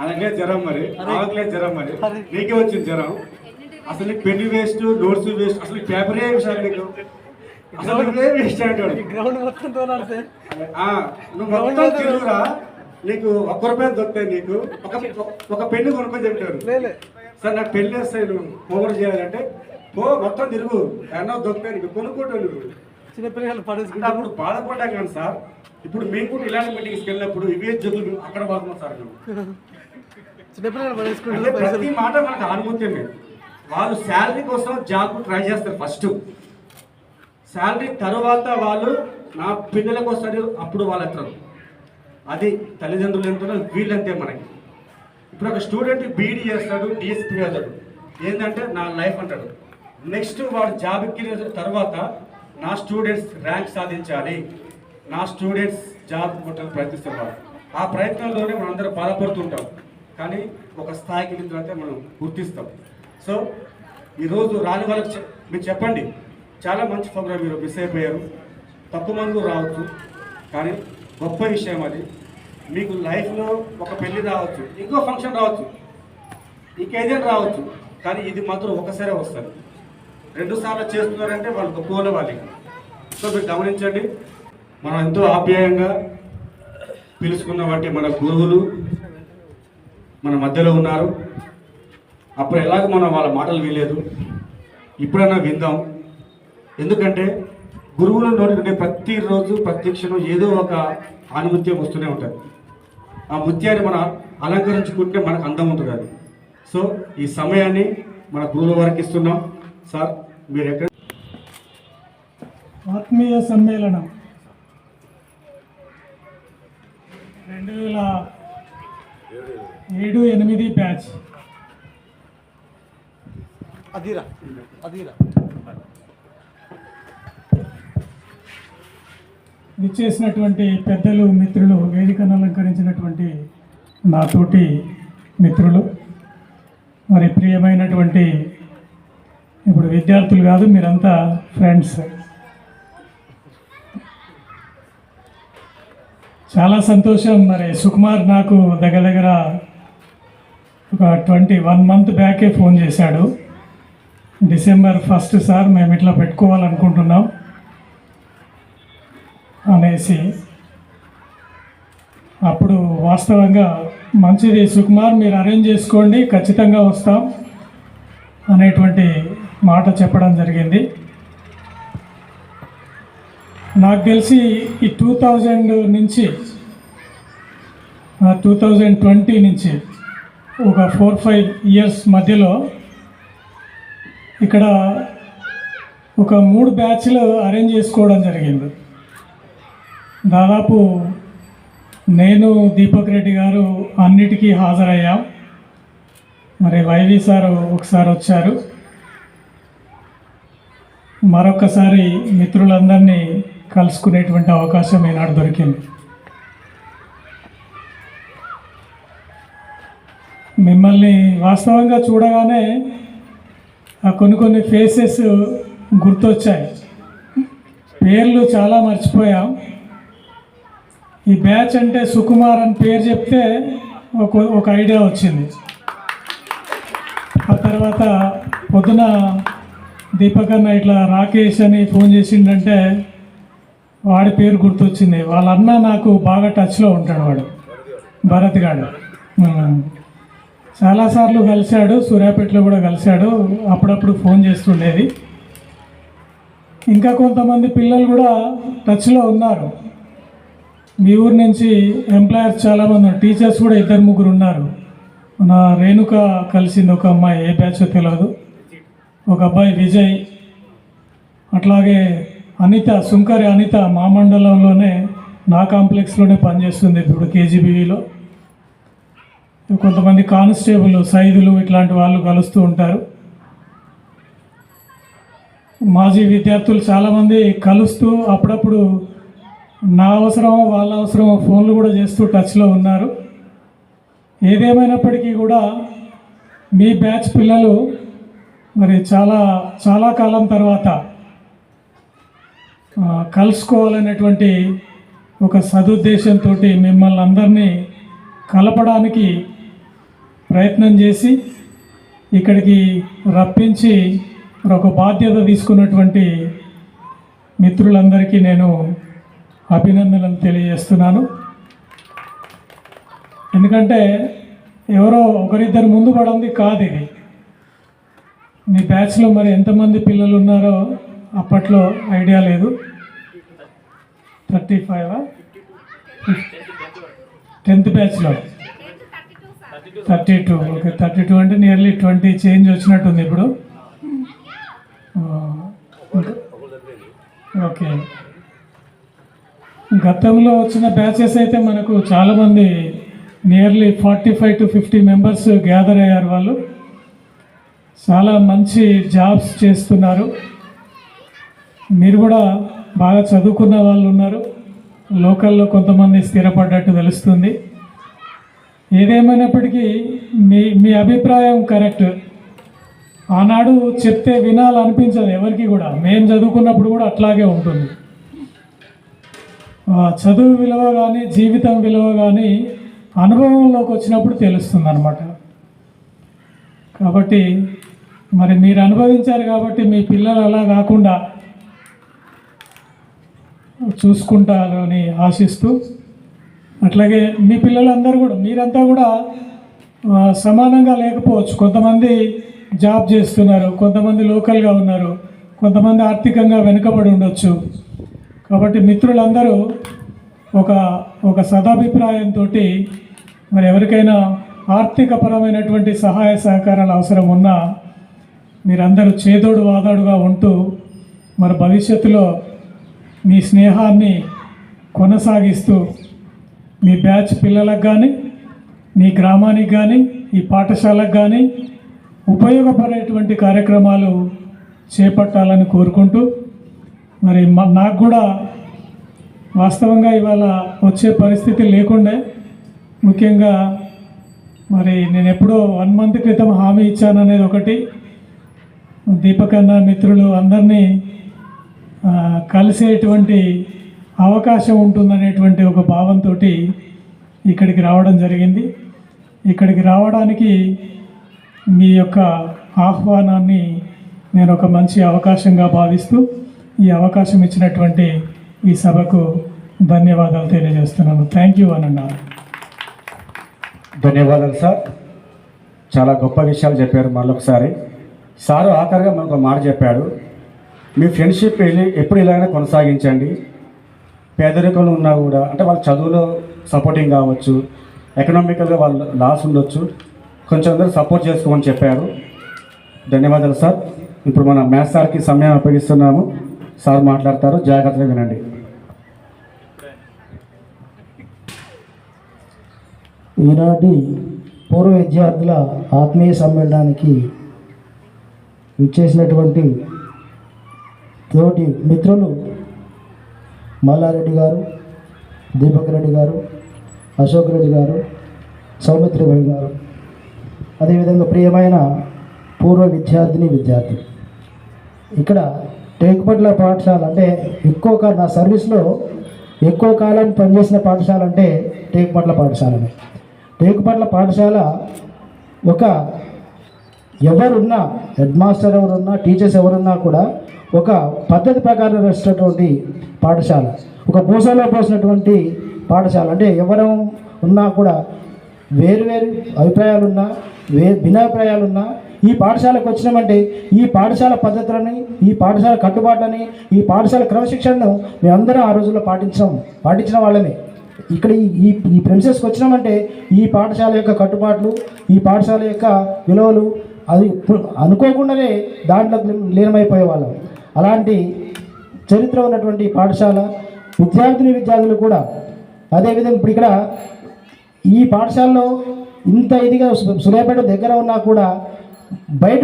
అలాగే జ్వరం మరి, ఆగలే జ్వరం మరి, నీకే వచ్చింది జ్వరం, అసలు నీకు పెన్ను వేస్ట్, నోట్స్ వేస్ట్, అసలు పేపరే వేసాడు నీకు, అసలు నువ్వే వేస్ట్ అంటాడు. నువ్వు మొత్తం తిరుగురా, నీకు ఒక్క రూపాయలు దొరుకుతాయి, నీకు ఒక పెన్ను కొనుక్కొని చెప్తాడు. సార్ నాకు పెళ్లి వేస్తాయి, నువ్వు ఓవర్ చేయాలంటే ఓ మొత్తం తిరుగు, ఎన్నో దొరుకుతాయి నీకు, కొనుక్కోటావు నువ్వు. చిన్నపిల్లలు పడేసుకుంటే అప్పుడు బాధపడ్డా కానీ సార్, ఇప్పుడు మేము కూడా ఇలాంటి మీటింగ్స్కి వెళ్ళినప్పుడు ఇవే జగ్గులు అక్కడ బాగున్నాం సార్. చిన్నపిల్లలు పడేసుకుంటే ప్రతి మాట మనకు ఆనుమత్యమే. వాళ్ళు శాలరీ కోసం జాబ్ ట్రై చేస్తారు ఫస్ట్, శాలరీ తర్వాత వాళ్ళు నా పిల్లలకు వస్తారు, అప్పుడు వాళ్ళు ఎత్తారు. అది తల్లిదండ్రులు ఎంతో వీళ్ళంతే మనకి. ఇప్పుడు ఒక స్టూడెంట్ బీఈడీ చేస్తాడు, డిఎస్పీ అవుతాడు, ఏంటంటే నా లైఫ్ అంటాడు. నెక్స్ట్ వాడు జాబ్ ఎక్కిన తర్వాత నా స్టూడెంట్స్ ర్యాంక్ సాధించాలి, నా స్టూడెంట్స్ జాబ్ కొట్టాలని ప్రయత్నిస్తారు. ఆ ప్రయత్నంలోనే మనం అందరూ బాధపడుతుంటాం, కానీ ఒక స్థాయికి వెళ్ళిన తర్వాత మనం గుర్తిస్తాం. సో ఈరోజు రాని వాళ్ళకి మీరు చెప్పండి, చాలా మంచి ప్రోగ్రామ్ మీరు మిస్ అయిపోయారు, తక్కువ మంది రావచ్చు, కానీ గొప్ప విషయం అది. మీకు లైఫ్లో ఒక పెళ్ళి రావచ్చు, ఇంకో ఫంక్షన్ రావచ్చు, ఇంకేదైనా రావచ్చు, కానీ ఇది మాత్రం ఒకసారి వస్తుంది. 2 సార్లు చేస్తున్నారంటే వాళ్ళు గొప్ప వాళ్ళే. సో మీరు గమనించండి, మనం ఎంతో ఆప్యాయంగా పిలుచుకున్న వాటి మన గురువులు మన మధ్యలో ఉన్నారు. అప్పుడు ఎలాగ మనం వాళ్ళ మాటలు వినలేదు, ఇప్పుడైనా విందాం. ఎందుకంటే గురువుల నోటి నుండి ప్రతిరోజు ప్రతి క్షణం ఏదో ఒక ఆనుమత్యం వస్తూనే ఉంటుంది. ఆ ముత్యాన్ని మనం అలంకరించుకుంటే మనకు అందం ఉంటుంది అది. సో ఈ సమయాన్ని మన గురువుల వారికి ఇస్తున్నాం. సార్ మీరు ఎక్కడ ఆత్మీయ సమ్మేళనం 2007-8 బ్యాచ్ అదిరా విచ్చేసినటువంటి పెద్దలు, మిత్రులు, వేదికను అలంకరించినటువంటి నా తోటి మిత్రులు, మరి ప్రియమైనటువంటి ఇప్పుడు విద్యార్థులు కాదు, మీరంతా ఫ్రెండ్స్. చాలా సంతోషం. మరి సుకుమార్ నాకు దగ్గర ఒక 21 మంత్ బ్యాకే ఫోన్ చేశాడు, December 1 సార్ మేము ఇట్లా పెట్టుకోవాలనుకుంటున్నాం అనేసి. అప్పుడు వాస్తవంగా మంచిది సుకుమార్, మీరు అరేంజ్ చేసుకోండి, ఖచ్చితంగా వస్తాం అనేటువంటి మాట చెప్పడం జరిగింది. నాకు తెలిసి ఈ 2000 నుంచి 2020 నుంచి ఒక 4-5 ఇయర్స్ మధ్యలో ఇక్కడ ఒక 3 బ్యాచ్లు అరేంజ్ చేసుకోవడం జరిగింది. దాదాపు నేను, దీపక్ రెడ్డి గారు అన్నిటికీ హాజరయ్యాం. మరి వైవి సార్ ఒకసారి వచ్చారు. మరొకసారి మిత్రులందరినీ కలుసుకునేటువంటి అవకాశం ఈనాడు దొరికింది. మిమ్మల్ని వాస్తవంగా చూడగానే కొన్ని ఫేసెస్ గుర్తొచ్చాయి, పేర్లు చాలా మర్చిపోయాం. ఈ బ్యాచ్ అంటే సుకుమార్ అని పేరు చెప్తే ఒక ఐడియా వచ్చింది. ఆ తర్వాత పొద్దున దీపక్ అన్న ఇట్లా రాకేష్ అని ఫోన్ చేసిండంటే వాడి పేరు గుర్తొచ్చింది. వాళ్ళ అన్న నాకు బాగా టచ్లో ఉంటాడు, వాడు భరత్ గాడు. చాలాసార్లు కలిశాడు, సూర్యాపేటలో కూడా కలిశాడు, అప్పుడప్పుడు ఫోన్ చేస్తుండేది. ఇంకా కొంతమంది పిల్లలు కూడా టచ్లో ఉన్నారు. మీ ఊరు నుంచి ఎంప్లాయర్స్ చాలామంది ఉన్నారు, టీచర్స్ కూడా 2-3 ఉన్నారు. మన రేణుక కలిసింది ఒక అమ్మాయి, ఏ బ్యాచ్ తెలియదు, ఒక అబ్బాయి విజయ్, అట్లాగే అనిత, సుంకరి అనిత మా మండలంలోనే నా కాంప్లెక్స్లోనే పనిచేస్తుంది ఇప్పుడు కేజీబీవీలో. కొంతమంది కానిస్టేబుల్ సైదులు ఇట్లాంటి వాళ్ళు కలుస్తూ ఉంటారు. మాజీ విద్యార్థులు చాలామంది కలుస్తూ అప్పుడప్పుడు నా అవసరం వాళ్ళ అవసరం ఫోన్లు కూడా చేస్తూ టచ్లో ఉన్నారు. ఏదేమైనప్పటికీ కూడా మీ బ్యాచ్ పిల్లలు మరి చాలా కాలం తర్వాత కలుసుకోవాలనేటువంటి ఒక సదుద్దేశంతో మిమ్మల్ని అందరినీ కలపడానికి ప్రయత్నం చేసి ఇక్కడికి రప్పించి ఒక బాధ్యత తీసుకున్నటువంటి మిత్రులందరికీ నేను అభినందనలు తెలియజేస్తున్నాను. ఎందుకంటే ఎవరో ఒకరిద్దరు ముందు పడింది కాదు ఇది. మీ బ్యాచ్లో మరి ఎంతమంది పిల్లలు ఉన్నారో అప్పట్లో ఐడియా లేదు. 35 10th బ్యాచ్లో 32. ఓకే, 32 అంటే నియర్లీ 20 చేంజ్ వచ్చినట్టుంది ఇప్పుడు. ఓకే, గతంలో వచ్చిన బ్యాచెస్ అయితే మనకు చాలామంది నియర్లీ 45 to 50 మెంబర్స్ గ్యాదర్ అయ్యారు. వాళ్ళు చాలా మంచి జాబ్స్ చేస్తున్నారు. మీరు కూడా బాగా చదువుకున్న వాళ్ళు ఉన్నారు, లోకల్లో కొంతమంది స్థిరపడ్డట్టు తెలుస్తుంది. ఏదేమైనప్పటికీ మీ అభిప్రాయం కరెక్ట్. ఆనాడు చెప్తే వినాలనిపించదు ఎవరికి కూడా. మేము చదువుకున్నప్పుడు కూడా అట్లాగే ఉంటుంది. చదువు విలువ కానీ జీవితం విలువ కానీ అనుభవంలోకి వచ్చినప్పుడు తెలుస్తుంది అన్నమాట. కాబట్టి మరి మీరు అనుభవించారు కాబట్టి మీ పిల్లలు అలా కాకుండా చూసుకుంటారని ఆశిస్తూ, అట్లాగే మీ పిల్లలందరూ కూడా మీరంతా కూడా సమానంగా లేకపోవచ్చు. కొంతమంది జాబ్ చేస్తున్నారు, కొంతమంది లోకల్గా ఉన్నారు, కొంతమంది ఆర్థికంగా వెనుకబడి ఉండొచ్చు. కాబట్టి మిత్రులందరూ ఒక సదాభిప్రాయంతో మరి ఎవరికైనా ఆర్థికపరమైనటువంటి సహాయ సహకారాలు అవసరం ఉన్నా మీరందరూ చేదోడు వాదోడుగా ఉంటూ మరి భవిష్యత్తులో మీ స్నేహాన్ని కొనసాగిస్తూ మీ బ్యాచ్ పిల్లలకు కానీ, మీ గ్రామానికి కానీ, ఈ పాఠశాలకు కానీ ఉపయోగపడేటువంటి కార్యక్రమాలు చేపట్టాలని కోరుకుంటూ, మరి నాకు కూడా వాస్తవంగా ఇవాళ వచ్చే పరిస్థితి లేకుండే. ముఖ్యంగా మరి నేను ఎప్పుడో 1 month క్రితం హామీ ఇచ్చాననేది ఒకటి, దీపక్ అన్న మిత్రులు అందరినీ కలిసేటువంటి అవకాశం ఉంటుందనేటువంటి ఒక భావంతో ఇక్కడికి రావడం జరిగింది. ఇక్కడికి రావడానికి మీ యొక్క ఆహ్వానాన్ని నేను ఒక మంచి అవకాశంగా భావిస్తూ ఈ అవకాశం ఇచ్చినటువంటి ఈ సభకు ధన్యవాదాలు తెలియజేస్తున్నాను. థ్యాంక్ యూ అన్న. ధన్యవాదాలు సార్, చాలా గొప్ప విషయాలు చెప్పారు. మళ్ళొకసారి సారు ఆఖరిగా మనకు ఒక మాట చెప్పాడు, మీ ఫ్రెండ్షిప్ ఎప్పుడు ఇలాగైనా కొనసాగించండి. పేదరికంలో ఉన్నా కూడా, అంటే వాళ్ళ చదువులో సపోర్టింగ్ కావచ్చు, ఎకనామికల్గా వాళ్ళు లాస్ ఉండొచ్చు, కొంచెం అందరూ సపోర్ట్ చేసుకోమని చెప్పారు. ధన్యవాదాలు సార్. ఇప్పుడు మన మ్యాథ్స్ సార్కి సమయం అప్పగిస్తున్నాము. సార్ మాట్లాడతారు, జాగ్రత్తగా వినండి. ఈనాటి పూర్వ విద్యార్థుల ఆత్మీయ సమ్మేళనానికి విచ్చేసినటువంటి తోటి మిత్రులు మల్లారెడ్డి గారు, దీపక్ రెడ్డి గారు, అశోక్ రెడ్డి గారు, సౌమిత్రి భాయ్ గారు, అదేవిధంగా ప్రియమైన పూర్వ విద్యార్థులు, ఇక్కడ టేకుపట్ల పాఠశాల అంటే నా సర్వీస్లో ఎక్కువ కాలం పనిచేసిన పాఠశాల అంటే టేకుపట్ల పాఠశాలనే. టేకుపట్ల పాఠశాల ఎవరున్నా, హెడ్ మాస్టర్ ఎవరున్నా, టీచర్స్ ఎవరున్నా కూడా ఒక పద్ధతి ప్రకారం వేసినటువంటి పాఠశాల, ఒక పూసలో పోసినటువంటి పాఠశాల. అంటే ఎవరు ఉన్నా కూడా వేరు అభిప్రాయాలున్నా, భిన్నాభిప్రాయాలున్నా ఈ పాఠశాలకు వచ్చినామంటే ఈ పాఠశాల పద్ధతులని, ఈ పాఠశాల కట్టుబాట్లని, ఈ పాఠశాల క్రమశిక్షణను మేమందరం ఆ రోజుల్లో పాటించిన వాళ్ళమే. ఇక్కడ ఈ ప్రిన్సెస్కి వచ్చినామంటే ఈ పాఠశాల యొక్క కట్టుబాట్లు, ఈ పాఠశాల యొక్క విలువలు అది అనుకోకుండానే దాంట్లో లీనమైపోయే వాళ్ళం. అలాంటి చరిత్ర ఉన్నటువంటి పాఠశాల, విద్యార్థులు కూడా అదేవిధంగా ఇప్పుడు ఇక్కడ ఈ పాఠశాలలో ఇంత ఇదిగా సూర్యాపేట దగ్గర ఉన్నా కూడా బయట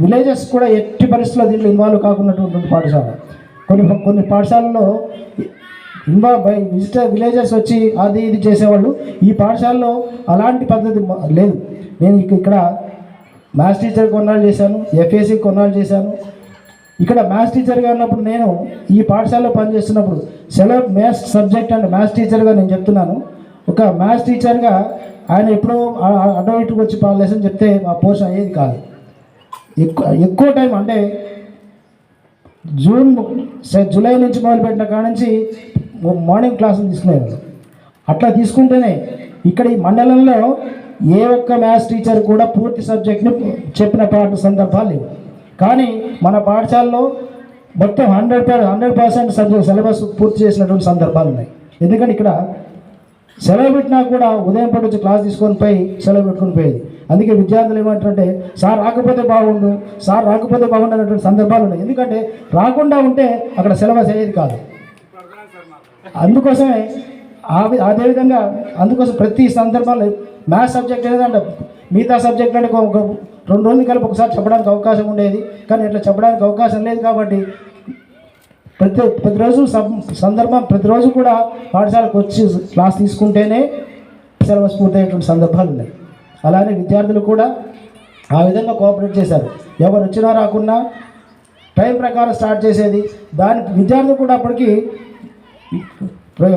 విలేజెస్ కూడా ఎట్టి పరిస్థితుల్లో దీంట్లో ఇన్వాల్వ్ కాకున్నటువంటి పాఠశాల. కొన్ని పాఠశాలలో విలేజెస్ వచ్చి అది ఇది చేసేవాళ్ళు. ఈ పాఠశాలలో అలాంటి పద్ధతి లేదు. నేను ఇక్కడ మ్యాథ్స్ టీచర్ కొన్నాళ్ళు చేశాను, ఎఫ్ఏసి కొన్నాళ్ళు చేశాను. ఇక్కడ మ్యాథ్స్ టీచర్గా ఉన్నప్పుడు నేను ఈ పాఠశాలలో పనిచేస్తున్నప్పుడు సెలవు మ్యాథ్స్ సబ్జెక్ట్ అండ్ మ్యాథ్స్ టీచర్గా నేను చెప్తున్నాను. ఒక మ్యాథ్స్ టీచర్గా ఆయన ఎప్పుడో అటో ఇటుకు వచ్చి లెసన్ చెప్తే ఆ పోర్షన్ అయ్యేది కాదు. ఎక్కువ టైం అంటే జూలై నుంచి మొదలుపెట్టిన కాడ నుంచి మార్నింగ్ క్లాసులు తీసుకునేవాళ్ళు. అట్లా తీసుకుంటేనే ఇక్కడ ఈ మండలంలో ఏ ఒక్క మ్యాథ్స్ టీచర్ కూడా పూర్తి సబ్జెక్ట్ని చెప్పిన సందర్భాలు లేవు. కానీ మన పాఠశాలలో మొత్తం 100% సబ్జెక్ట్ సిలబస్ పూర్తి చేసినటువంటి సందర్భాలు ఉన్నాయి. ఎందుకంటే ఇక్కడ సెలవు పెట్టినా కూడా ఉదయం పూట వచ్చి క్లాస్ తీసుకొని పోయి సెలవు పెట్టుకొని పోయేది. అందుకే విద్యార్థులు ఏమంటారంటే సార్ రాకపోతే బాగుండు అనేటువంటి సందర్భాలు ఉన్నాయి. ఎందుకంటే రాకుండా ఉంటే అక్కడ సిలబస్ అయ్యేది కాదు. అందుకోసమే అదేవిధంగా అందుకోసం ప్రతి సందర్భంలో మ్యాథ్స్ సబ్జెక్ట్ ఏదంటే మిగతా సబ్జెక్ట్ అంటే 2 రోజులు కలిపి ఒకసారి చెప్పడానికి అవకాశం ఉండేది. కానీ ఇట్లా చెప్పడానికి అవకాశం లేదు కాబట్టి ప్రతిరోజు ప్రతిరోజు కూడా పాఠశాలకు వచ్చి క్లాస్ తీసుకుంటేనే సిలబస్ పూర్తయ్యేటువంటి సందర్భాలు ఉన్నాయి. అలానే విద్యార్థులు కూడా ఆ విధంగా కోఆపరేట్ చేశారు. ఎవరు వచ్చినా రాకున్నా టైం ప్రకారం స్టార్ట్ చేసేది. దానికి విద్యార్థులు కూడా అప్పటికి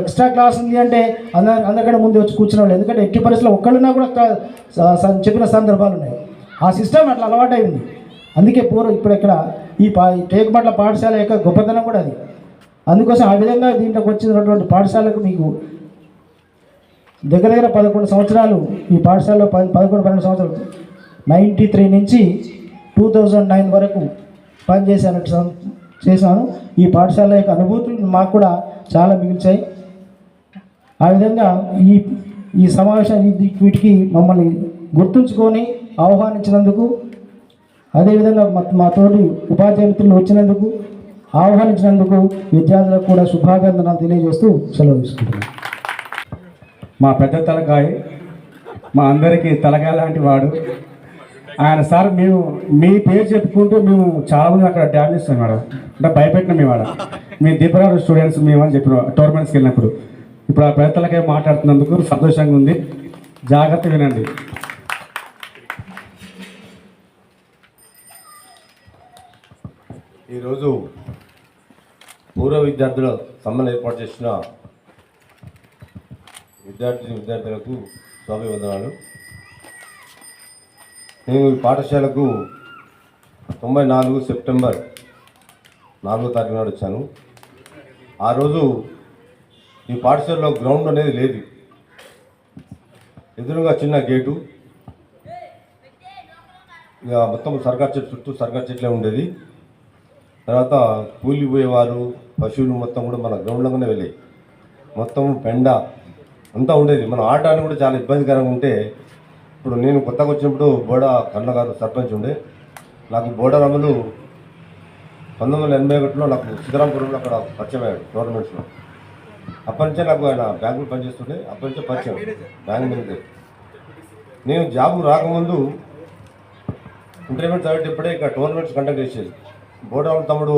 ఎక్స్ట్రా క్లాస్ ఉంది అంటే అందరికంటే ముందు వచ్చి కూర్చునేవాళ్ళు. ఎందుకంటే ఎట్టి పరిస్థితుల్లో ఒక్కళ్ళున్నా కూడా చెప్పిన సందర్భాలు ఉన్నాయి. ఆ సిస్టమ్ అట్లా అలవాటైంది. అందుకే ఇప్పుడు ఇక్కడ ఈ టేకుమట్ల పాఠశాల యొక్క గొప్పతనం కూడా అది. అందుకోసం ఆ విధంగా దీంట్లోకి వచ్చినటువంటి పాఠశాలకు మీకు దగ్గర 11 సంవత్సరాలు ఈ పాఠశాలలో 11-12 సంవత్సరాలు 93 నుంచి 2009 వరకు చేశాను. ఈ పాఠశాల యొక్క అనుభూతులు మాకు కూడా చాలా మిగిల్చాయి. ఆ విధంగా ఈ సమావేశాన్ని వీటికి మమ్మల్ని గుర్తుంచుకొని ఆహ్వానించినందుకు, అదేవిధంగా మా తోటి ఉపాధ్యాయ మిత్రులు వచ్చినందుకు, ఆహ్వానించినందుకు విద్యార్థులకు కూడా శుభాకాంక్షలు తెలియజేస్తూ సెలవు తీసుకుంటున్నాను. మా పెద్ద తలకాయ, మా అందరికీ తలకాయ లాంటి వాడు ఆయన. సార్ మేము మీ పేరు చెప్పుకుంటూ మేము చాలామంది అక్కడ డ్యాన్స్ చేస్తాం మేడం, అంటే భయపెట్టినాం మేము ఆడ. మీ దీపరావు స్టూడెంట్స్ మేమని చెప్పిన టోర్నమెంట్స్కి వెళ్ళినప్పుడు. ఇప్పుడు ఆ పెద్ద తలకాయ మాట్లాడుతున్నందుకు సంతోషంగా ఉంది. జాగ్రత్త వినండి. ఈరోజు పూర్వ విద్యార్థుల సమ్మెను ఏర్పాటు చేసిన విద్యార్థులకు శుభాభివందనాలు. నేను ఈ పాఠశాలకు 94 సెప్టెంబర్ 4వ తారీఖు నాడు వచ్చాను. ఆ రోజు ఈ పాఠశాలలో గ్రౌండ్ అనేది లేదు. ఎదురుగా చిన్న గేటు, ఇక మొత్తం చుట్టూ సర్కార్ చెట్లే ఉండేది. తర్వాత కూలిపోయేవారు, పశువులు మొత్తం కూడా మన గ్రౌండ్లోనే వెళ్ళాయి. మొత్తం పెండ అంతా ఉండేది. మనం ఆడడానికి కూడా చాలా ఇబ్బందికరంగా ఉంటే, ఇప్పుడు నేను కొత్తగా వచ్చినప్పుడు బోడ కన్నగారు సర్పంచ్ ఉండే. నాకు బోడరాములు 1981లో నాకు సిద్ధరాంపురంలో అక్కడ పరిచయం అయ్యాడు గవర్నమెంట్స్లో. అప్పటి నుంచే నాకు ఆయన బ్యాంకులో పనిచేస్తుండే. అప్పటి నుంచే పరిచయం, బ్యాంక్ మేనేజర్. నేను జాబు రాకముందు ఇంటర్మీడియట్ చదివేటప్పుడే ఇక్కడ టోర్నమెంట్స్ కండక్ట్ చేసేది. బోడరాములు తమ్ముడు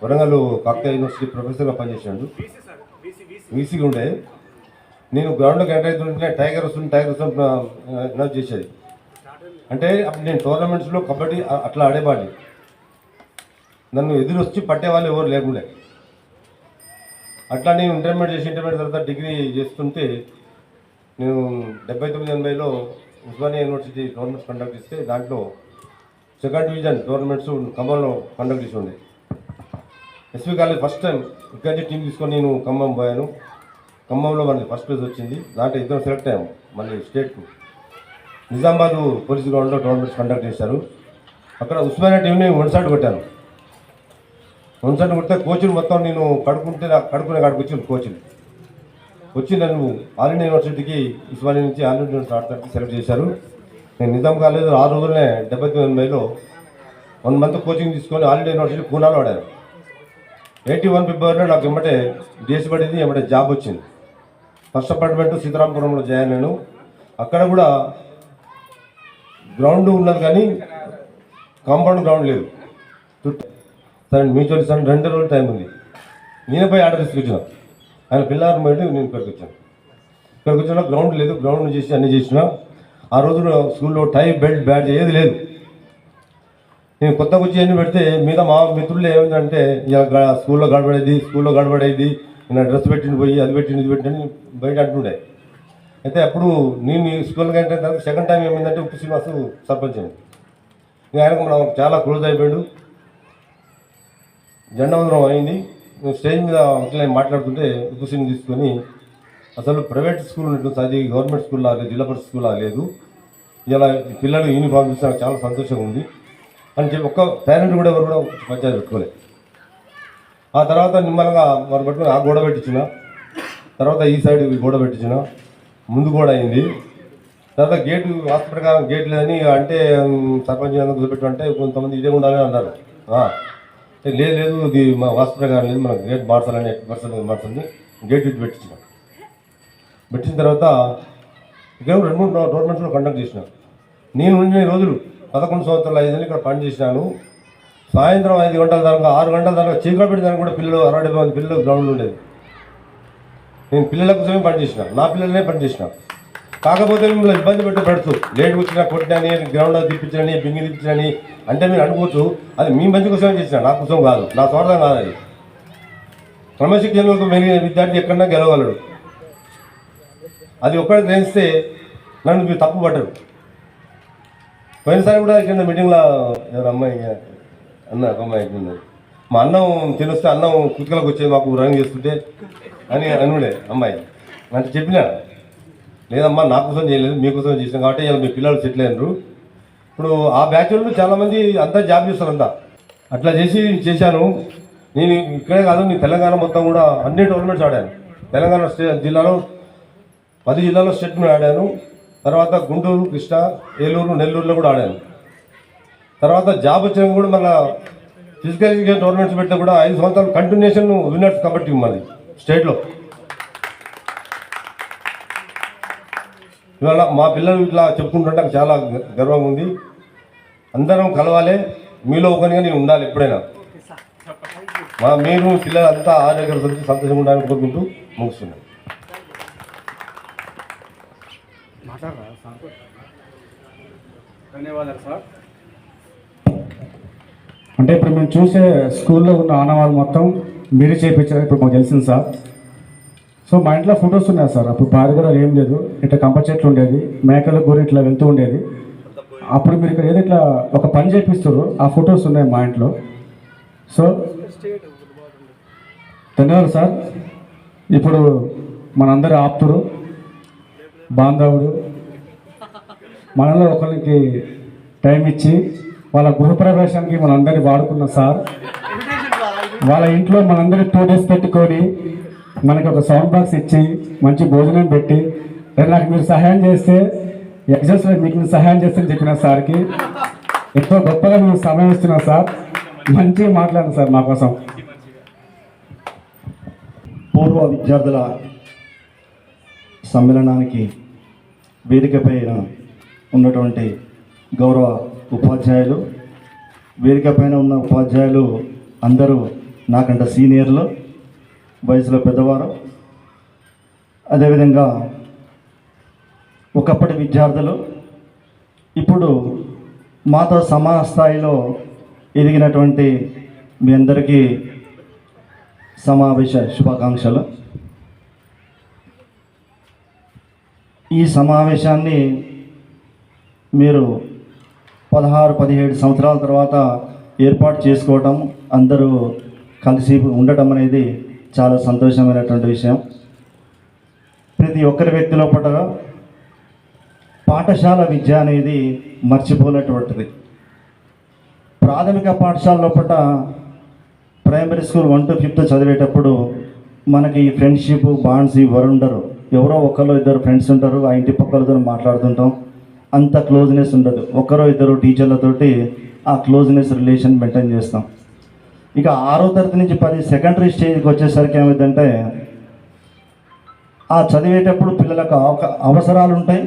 వరంగల్ కాకతీయ యూనివర్సిటీ ప్రొఫెసర్గా పనిచేసాడు, వీసీగా ఉండే. నేను గ్రౌండ్లోకి ఎంటర్ అవుతుంటే టైగర్ వస్తుంది అనౌన్స్ చేసేది. అంటే అప్పుడు నేను టోర్నమెంట్స్లో కబడ్డీ అట్లా ఆడేవాడిని. నన్ను ఎదురు వచ్చి పట్టేవాళ్ళు ఎవరు లేకుండే. అట్లా నేను ఇంటర్మీడియట్ తర్వాత డిగ్రీ చేస్తుంటే నేను 79-80లో ఉస్మానియా యూనివర్సిటీ టోర్నమెంట్స్ కండక్ట్ చేస్తే దాంట్లో సెకండ్ డివిజన్ టోర్నమెంట్స్ ఖమ్మంలో కండక్ట్ చేసి ఉండే. ఎస్వి కాలేజ్ ఫస్ట్ టైం ఇక్కడి నుంచి టీం తీసుకొని నేను ఖమ్మం పోయాను. ఖమ్మంలో మనకి ఫస్ట్ ప్లేస్ వచ్చింది. దాంట్లో ఇద్దరు సెలెక్ట్ అయ్యాము మళ్ళీ స్టేట్కు. నిజామాబాద్ పోలీస్ గ్రౌండ్లో టోర్నమెంట్స్ కండక్ట్ చేశారు. అక్కడ ఉస్మానియా టీంని 1 షాట్ కొట్టాను. 1 షాట్ కొడితే కోచ్లు మొత్తం నేను కడుక్కునే కాడికి వచ్చింది. కోచ్లు వచ్చి నన్ను ఆల్ ఇండియా యూనివర్సిటీకి ఉస్మానియా నుంచి ఆల్ ఇండియా యూనివర్సిటీ ఆడతానికి సెలెక్ట్ చేశారు. నేను నిజాం కాలేజ్ 6 రోజులనే 79 1 మంత్ కోచింగ్ తీసుకొని ఆల్ ఇండియా యూనివర్సిటీ పూనాలో ఆడాను. 81 ఫిబ్రవరిలో నాకు ఎమ్మటే డిఎస్ పడింది, ఎమ్మటే జాబ్ వచ్చింది. ఫస్ట్ అపార్ట్మెంట్ సీతారాంపురంలో జాయిన్ అయ్యాను. అక్కడ కూడా గ్రౌండ్ ఉన్నది కానీ కాంపౌండ్ గ్రౌండ్ లేదు. సరే మ్యూచువల్ ఇస్తాను, 2 రోజులు టైం ఉంది. నేనే పోయి ఆర్డర్ తీసుకొచ్చిన. ఆయన పిల్లలు పోయి నేను ఇక్కడికి వచ్చాను. ఇక్కడికి వచ్చిన గ్రౌండ్ లేదు, గ్రౌండ్ చేసి అన్నీ చేసిన. ఆ రోజున స్కూల్లో టై బెల్ట్ బ్యాడ్జ్ ఏది లేదు. నేను కొత్తగా వచ్చి అన్నీ పెడితే మీద మా మిత్రులు ఏమైందంటే ఇలా స్కూల్లో గడబడేది నేను డ్రెస్ పెట్టింది పోయి అది పెట్టింది ఇది పెట్టింది బయట అంటుండే. అయితే అప్పుడు నేను స్కూల్కి అంటే దానికి సెకండ్ టైం ఏమైందంటే ఉప్పు శ్రీనివాసు సర్పంచ్ అని. ఆయనకు మనం చాలా క్లోజ్ అయిపోయాడు. జెండా వందనం అయింది. నేను స్టేజ్ మీద అట్లా మాట్లాడుతుంటే ఉప్పు శ్రీని తీసుకొని అసలు ప్రైవేట్ స్కూల్ ఉన్నట్టు అది గవర్నమెంట్ స్కూల్ లేదు, జిల్లా పరిషత్ స్కూల్ లేదు, ఇలా పిల్లలు యూనిఫామ్ చూస్తే నాకు చాలా సంతోషంగా ఉంది అని చెప్పి ఒక్క పేరెంట్ కూడా ఎవరు కూడా పంచాయతీ పెట్టుకోలేదు. ఆ తర్వాత నిమ్మలంగా వారు పట్టుకుని ఆ గోడ పెట్టించిన, తర్వాత ఈ సైడ్ గోడ పెట్టించిన, ముందు గోడ అయింది. తర్వాత గేటు వాస్తు ప్రకారం గేట్ లేదని అంటే సర్పంచ్ కూర్చోబెట్టమంటే కొంతమంది ఇదే ఉండాలని అన్నారు. లేదు ఇది మా వాస్తు ప్రకారం లేదు, మనకు గేట్ మార్చాలని మార్చింది. గేట్ ఇటు పెట్టించిన తర్వాత ఇక్కడ 2-3 టోర్నమెంట్స్లో కండక్ట్ చేసిన. నేను ఉండే రోజులు 11 సంవత్సరాలు 5 ఇక్కడ పని చేసినాను. సాయంత్రం 5 గంటల దాకా 6 గంటల దాకా చీకటి పెట్టడానికి కూడా పిల్లలు 60 మంది పిల్లలు గ్రౌండ్లో ఉండేది. నేను పిల్లల కోసమే పని చేసిన, నా పిల్లలనే పని చేసిన. కాకపోతే మిమ్మల్ని ఇబ్బంది పెడుతూ లేట్ వచ్చినా కొట్టినని గ్రౌండ్ తిప్పించని బింగి తిప్పించని అంటే మీరు అనుకోవచ్చు. అది మీ మంచి కోసమే చేసిన, నా కోసం కాదు, నా స్వార్థం కాదు. అది క్రమశిక్షణకు మెరిగిన విద్యార్థి ఎక్కడన్నా గెలవగలడు. అది ఒక్కడే గ్రహిస్తే నన్ను మీరు తప్పు పడ్డరు. పోయినసారి కూడా ఇక్కడ మీటింగ్లో ఎవరు అమ్మాయి ఒక అమ్మాయి ఉన్నది, మా అన్నం తినొస్తే అన్నం కుతుకలకు వచ్చేది మాకు రన్ చేస్తుంటే అని అనుడే అమ్మాయి అంటే చెప్పినా. లేదమ్మా నా కోసం చేయలేదు, మీకోసం చేసినాం కాబట్టి ఇలా మీ పిల్లలు సెటిల్ అయినారు. ఇప్పుడు ఆ బ్యాచ్ వాళ్ళు చాలామంది అంతా జాబ్ చేస్తారు. అంతా అట్లా చేశాను. నేను ఇక్కడే కాదు, నేను తెలంగాణ మొత్తం కూడా అన్ని టోర్నమెంట్స్ ఆడాను. తెలంగాణ జిల్లాలో 10 జిల్లాలో స్టేట్ మీద ఆడాను. తర్వాత గుంటూరు, కృష్ణా, ఏలూరు, నెల్లూరులో కూడా ఆడాను. తర్వాత జాబ్ వచ్చినాక కూడా మళ్ళీ ఫిజికల్ ఎడ్యుకేషన్ టోర్నమెంట్స్ పెడితే కూడా 5 సంవత్సరాలు కంటిన్యూషన్ విన్నర్స్ కబడ్డీ మళ్ళీ స్టేట్లో. ఇవాళ మా పిల్లలు ఇట్లా చెప్పుకుంటుంటే నాకు చాలా గర్వంగా ఉంది. అందరం కలవాలి, మీలో ఒకరిగా నేను ఉండాలి ఎప్పుడైనా. మీరు పిల్లలు అంతా ఆరోగ్య సంతోషంగా ఉండాలని కోరుకుంటూ ముగిస్తున్నాను. ధన్యవాదాలు సార్. అంటే ఇప్పుడు మేము చూసే స్కూల్లో ఉన్న ఆనవాళ్ళు మొత్తం మీరే చేయించారు ఇప్పుడు మాకు తెలిసింది సార్. సో మా ఇంట్లో ఫొటోస్ ఉన్నాయి సార్. అప్పుడు బాధ కూడా ఏం లేదు, ఇట్లా కంప చెట్లు ఉండేది, మేకల గూరి ఇట్లా వెళ్తూ ఉండేది. అప్పుడు మీరు ఇక్కడ ఏదో ఇట్లా ఒక పని చేపిస్తారు, ఆ ఫొటోస్ ఉన్నాయి మా ఇంట్లో. సో ధన్యవాదాలు సార్. ఇప్పుడు మనందరి ఆప్తుడు బాంధవుడు మనలో ఒకరికి టైం ఇచ్చి వాళ్ళ గృహప్రవేశానికి మనందరినీ వాడుకున్న సార్, వాళ్ళ ఇంట్లో మనందరి 2 days పెట్టుకొని మనకి ఒక సౌండ్ బాక్స్ ఇచ్చి మంచి భోజనం పెట్టి నాకు మీరు సహాయం చేస్తే ఎగ్జామ్స్లో మీకు మీరు సహాయం చేస్తే చెప్పిన సార్కి ఎంతో గొప్పగా మీరు సమయం ఇస్తున్నారు సార్. మంచిగా మాట్లాడండి సార్ మా కోసం. పూర్వ విద్యార్థుల సమ్మేళనానికి వేదికపై ఉన్నటువంటి గౌరవ ఉపాధ్యాయులు, వేదిక పైన ఉన్న ఉపాధ్యాయులు అందరూ నాకంటే సీనియర్లు, వయసులో పెద్దవారు. అదేవిధంగా ఒకప్పటి విద్యార్థులు ఇప్పుడు మాతో సమాన స్థాయిలో ఎదిగినటువంటి మీ అందరికీ సమావేశ శుభాకాంక్షలు. ఈ సమావేశాన్ని మీరు 16-17 సంవత్సరాల తర్వాత ఏర్పాటు చేసుకోవటం, అందరూ కలిసి ఉండటం అనేది చాలా సంతోషమైనటువంటి విషయం. ప్రతి ఒక్కరి వ్యక్తి లోపల పాఠశాల విద్య అనేది మర్చిపోలేటువంటిది. ప్రాథమిక పాఠశాల లోపల ప్రైమరీ స్కూల్ 1 to 5th చదివేటప్పుడు మనకి ఫ్రెండ్షిప్ బాండ్స్ ఎవరు ఉండరు. ఎవరో ఒకరు ఇద్దరు ఫ్రెండ్స్ ఉంటారు, ఆ ఇంటి పక్కలతో మాట్లాడుతుంటాం. అంత క్లోజ్నెస్ ఉండదు. ఒకరో ఇద్దరు టీచర్లతోటి ఆ క్లోజ్నెస్ రిలేషన్ మెయింటైన్ చేస్తాం. ఇక 6వ తరగతి నుంచి 10 సెకండరీ స్టేజ్కి వచ్చేసరికి ఏమైందంటే ఆ చదివేటప్పుడు పిల్లలకు అవసరాలు ఉంటాయి.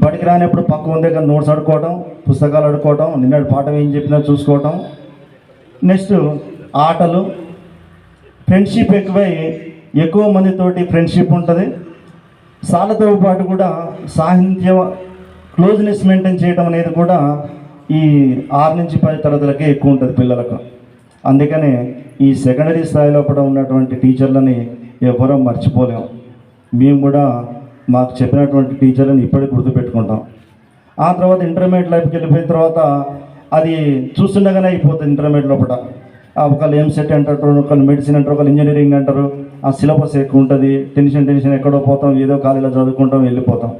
బడికి రానప్పుడు పక్క ఉన్న దగ్గర నోట్స్ ఆడుకోవటం, పుస్తకాలు ఆడుకోవటం, నిన్నటి పాఠం ఏం చెప్పినా చూసుకోవటం. నెక్స్ట్ ఆటలు, ఫ్రెండ్షిప్ ఎక్కువ మందితోటి ఫ్రెండ్షిప్ ఉంటుంది. సాలతో పాటు కూడా సాహిత్య క్లోజ్నెస్ మెయింటైన్ చేయడం అనేది కూడా ఈ 6 నుంచి 10 తరగతులకే ఎక్కువ ఉంటుంది పిల్లలకు. అందుకనే ఈ సెకండరీ స్థాయిలో కూడా ఉన్నటువంటి టీచర్లని ఎవరూ మర్చిపోలేము. మేము కూడా మాకు చెప్పినటువంటి టీచర్లను ఇప్పటికీ గుర్తుపెట్టుకుంటాం. ఆ తర్వాత ఇంటర్మీడియట్ లైఫ్కి వెళ్ళిపోయిన తర్వాత అది చూస్తుండగానే అయిపోతుంది. ఇంటర్మీడియట్ లోపల ఒకళ్ళు ఎంసెట్ అంటారు, ఒకళ్ళు మెడిసిన్ అంటారు, ఒకళ్ళు ఇంజనీరింగ్ అంటారు. ఆ సిలబస్ ఎక్కువ ఉంటుంది. టెన్షన్ ఎక్కడో పోతాం, ఏదో కాలేజీలో చదువుకుంటాం, వెళ్ళిపోతాం.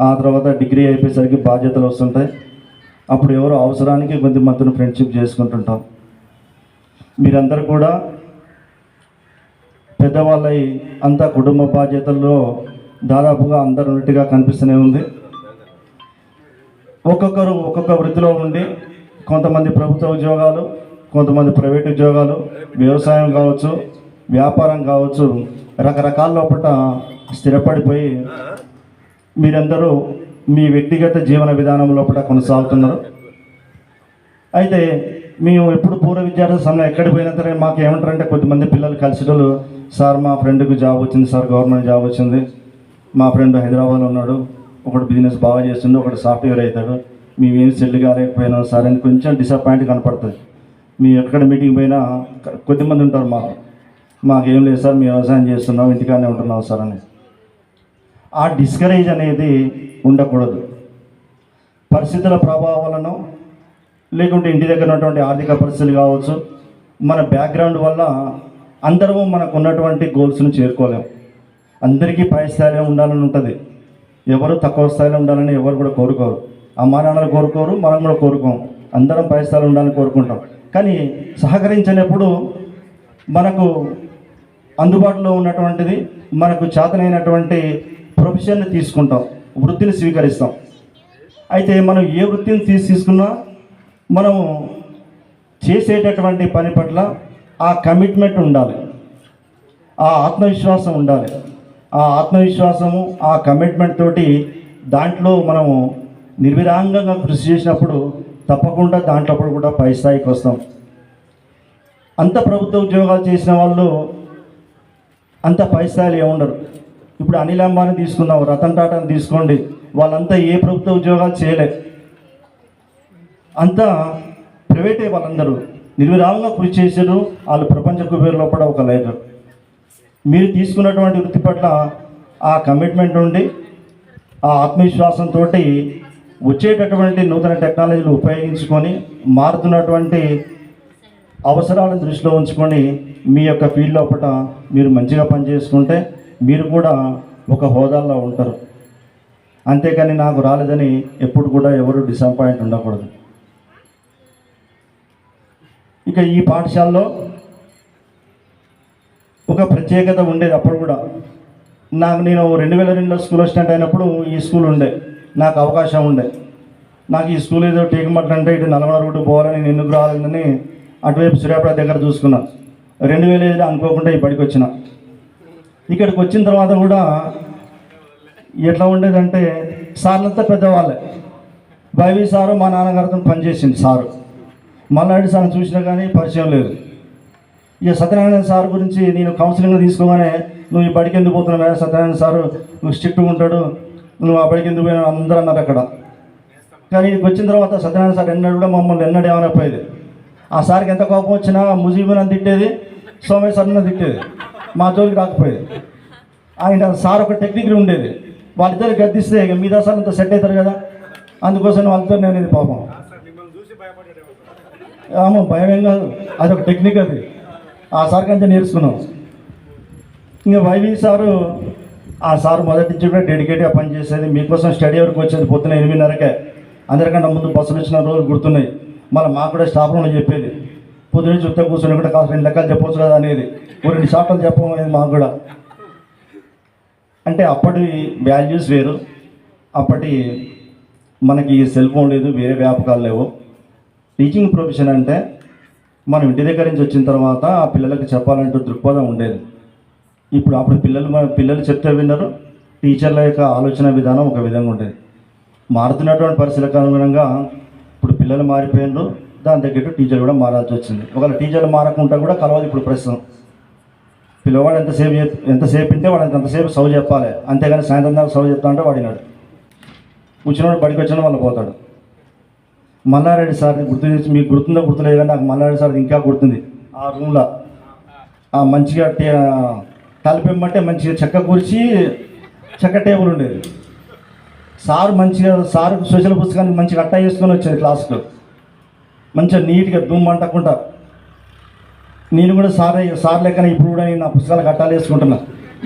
ఆ తర్వాత డిగ్రీ అయిపోయేసరికి బాధ్యతలు వస్తుంటాయి. అప్పుడు ఎవరో అవసరానికి కొద్దిమందిని ఫ్రెండ్షిప్ చేసుకుంటుంటాం. మీరందరూ కూడా పెద్దవాళ్ళై అంతా కుటుంబ బాధ్యతల్లో దాదాపుగా అందరూ ఉన్నట్టుగా కనిపిస్తూనే ఉంది. ఒక్కొక్కరు ఒక్కొక్క వృత్తిలో ఉండి, కొంతమంది ప్రభుత్వ ఉద్యోగాలు, కొంతమంది ప్రైవేట్ ఉద్యోగాలు, వ్యవసాయం కావచ్చు, వ్యాపారం కావచ్చు, రకరకాల లోపల స్థిరపడిపోయి మీరందరూ మీ వ్యక్తిగత జీవన విధానం లోపల కొనసాగుతున్నారు. అయితే మేము ఎప్పుడు పూర్వ విద్యార్థి సమయం ఎక్కడికి పోయినా సరే మాకు ఏమంటారంటే కొద్దిమంది పిల్లలు కలిసేటోళ్ళు, సార్ మా ఫ్రెండ్కి జాబ్ వచ్చింది సార్, గవర్నమెంట్ జాబ్ వచ్చింది, మా ఫ్రెండ్ హైదరాబాద్లో ఉన్నాడు, ఒకటి బిజినెస్ బాగా చేస్తుండే, ఒకటి సాఫ్ట్వేర్ అవుతాడు, మేమేం సెటిల్ కాలేకపోయినాం సార్ అని కొంచెం డిసప్పాయింట్ కనపడుతుంది. మీ ఎక్కడ మీటింగ్ పోయినా కొద్దిమంది ఉంటారు, మాకేం లేదు సార్, మేము వ్యవసాయం చేస్తున్నాం, ఇంటికానే ఉంటున్నాం సార్ అని. ఆ డిస్కరేజ్ అనేది ఉండకూడదు. పరిస్థితుల ప్రభావం వలన, లేకుంటే ఇంటి దగ్గర ఉన్నటువంటి ఆర్థిక పరిస్థితులు కావచ్చు, మన బ్యాక్గ్రౌండ్ వల్ల అందరము మనకు ఉన్నటువంటి గోల్స్ను చేరుకోలేము. అందరికీ పై స్థాయిలో ఉండాలని ఉంటుంది. ఎవరు తక్కువ స్థాయిలో ఉండాలని ఎవరు కూడా కోరుకోరు. అమ్మా నాన్నలు కోరుకోరు, మనం కూడా కోరుకోం. అందరం పై స్థాయిలో ఉండాలని కోరుకుంటాం. కానీ సహకరించినప్పుడు మనకు అందుబాటులో ఉన్నటువంటిది, మనకు చేతనైనటువంటి ప్రొఫెషన్ని తీసుకుంటాం, వృత్తిని స్వీకరిస్తాం. అయితే మనం ఏ వృత్తిని తీసుకున్నా మనము చేసేటటువంటి పని పట్ల ఆ కమిట్మెంట్ ఉండాలి, ఆ ఆత్మవిశ్వాసం ఉండాలి. ఆ ఆత్మవిశ్వాసము, ఆ కమిట్మెంట్ తోటి దాంట్లో మనము నిర్విరాంగంగా కృషి చేసినప్పుడు తప్పకుండా దాంట్లో కూడా పై స్థాయికి వస్తాం. అంత ప్రభుత్వ ఉద్యోగాలు చేసిన వాళ్ళు అంత పై స్థాయిలో ఏముండరు. ఇప్పుడు అనిల్ అంబానీ తీసుకుందాం, రతన్ టాటాని తీసుకోండి, వాళ్ళంతా ఏ ప్రభుత్వ ఉద్యోగాలు చేయలే, అంతా ప్రైవేటే. వాళ్ళందరూ నిర్విరామంగా కృషి చేశారు. వాళ్ళు ప్రపంచ కుబేర్ లోపల ఒక లైడర్. మీరు తీసుకున్నటువంటి వృత్తి పట్ల ఆ కమిట్మెంట్ ఉండి, ఆ ఆత్మవిశ్వాసంతో వచ్చేటటువంటి నూతన టెక్నాలజీలు ఉపయోగించుకొని, మారుతున్నటువంటి అవసరాలను దృష్టిలో ఉంచుకొని మీ యొక్క ఫీల్డ్ లోపల మీరు మంచిగా పనిచేసుకుంటే మీరు కూడా ఒక హోదాల్లో ఉంటారు. అంతేకాని నాకు రాలేదని ఎప్పుడు కూడా ఎవరు డిసప్పాయింట్ ఉండకూడదు. ఇక ఈ పాఠశాలలో ఒక ప్రత్యేకత ఉండేది. అప్పుడు కూడా నేను 2002లో స్కూల్ అసిస్టెంట్ అయినప్పుడు ఈ స్కూల్ ఉండే, నాకు అవకాశం ఉండే. నాకు ఈ స్కూల్ ఏదో టేకమట్లంటే ఇటు నల్గొండ రూటు పోవాలని, నేను ఎందుకు రావాలని అటువైపు సూర్యాపేట దగ్గర చూసుకున్నా. 2005లో అనుకోకుండా ఈ బడికి వచ్చిన. ఇక్కడికి వచ్చిన తర్వాత కూడా ఎట్లా ఉండేదంటే సార్లంతా పెద్దవాళ్ళే. వైవి సారు మా నాన్నగారితో పనిచేసింది సారు. మల్లాడి సార్ని చూసినా కానీ పరిచయం లేదు. ఇక సత్యనారాయణ సార్ గురించి నేను కౌన్సిలింగ్ తీసుకోగానే, నువ్వు ఈ బడికి ఎందుకు పోతున్నావా సత్యనారాయణ సారు, నువ్వు స్ట్రిక్ట్గా ఉంటాడు, నువ్వు ఆ బడికి ఎందుకు పోయినా అందరూ అన్నారు అక్కడ. కానీ ఇక్కడికి వచ్చిన తర్వాత సత్యనారాయణ సార్ ఎన్నడూ కూడా మమ్మల్ని ఎన్నడూ ఏమైనా ఆ సార్కి ఎంత కోపం వచ్చినా ముజీబుని తిట్టేది, సోమయ్య సార్ని తిట్టేది, మా జోలికి రాకపోయేది. ఆయన సార్ ఒక టెక్నిక్ ఉండేది, వాళ్ళిద్దరు గద్దిస్తే ఇక మిగతా సార్ అంతా సెట్ అవుతారు కదా, అందుకోసం వాళ్ళిద్దరు నేను పాపం భయం ఏం కాదు, అదొక టెక్నిక్. అది ఆ సార్ కంటే నేర్చుకున్నాం. ఇంకా వైవి సారు ఆ సార్ మొదటి నుంచి కూడా డెడికేట్గా పనిచేసేది, మీకోసం స్టడీ వరకు వచ్చేది పొద్దున 8:30కే. అందరికంటే ముందు బస్సులు వచ్చిన రోజులు గుర్తున్నాయి. మళ్ళీ మాకు కూడా స్టాఫ్ రూమ్లో చెప్పేది, పొద్దున నుంచి ఉత్తర కూర్చొని కూడా కాస్త 2 లెక్కలు చెప్పవచ్చు కదా అనేది, 2 షార్ట్లు చెప్పమనేది మాకు కూడా. అంటే అప్పటి వాల్యూస్ వేరు, అప్పటి మనకి సెల్ ఫోన్ లేదు, వేరే వ్యాపకాలు లేవు. టీచింగ్ ప్రొఫెషన్ అంటే మనం ఇంటి దగ్గర నుంచి వచ్చిన తర్వాత ఆ పిల్లలకు చెప్పాలంటూ దృక్పథం ఉండేది. ఇప్పుడు అప్పుడు పిల్లలు చెప్తే విన్నారు, టీచర్ల యొక్క ఆలోచన విధానం ఒక విధంగా ఉండేది. మారుతున్నటువంటి పరిస్థితులకు అనుగుణంగా ఇప్పుడు పిల్లలు మారిపోయినారు, దాని తగ్గట్టు టీచర్లు కూడా మారాల్సి వచ్చింది. ఒకవేళ టీచర్లు మారకుండా కూడా కలవదు ఇప్పుడు ప్రస్తుతం. పిల్లవాడు ఎంతసేపు ఉంటే వాడు అంతసేపు సౌ చెప్పాలి, అంతేగాని సాయంత్రం దాకా సౌ చెప్తా అంటే వాడినాడు. కూర్చున్నాడు బడికి వచ్చిన వాళ్ళు పోతాడు. మల్లారెడ్డి సార్ని మీకు గుర్తుందో గుర్తులేదు కానీ నాకు మల్లారెడ్డి సార్ ఇంకా గుర్తుంది. ఆ రూమ్లో మంచిగా తలపెమ్మంటే మంచిగా చెక్క కూర్చి చెక్క టేబుల్ ఉండేది. సార్ సోషల్ పుస్తకానికి మంచిగా అట్టా చేసుకొని వచ్చేది క్లాస్లో, మంచిగా నీట్గా దుమ్ము అంటకుండా. నేను కూడా సార్ లెక్కన ఇప్పుడు కూడా నేను నా పుస్తకాలకు అట్టాలు వేసుకుంటున్నా,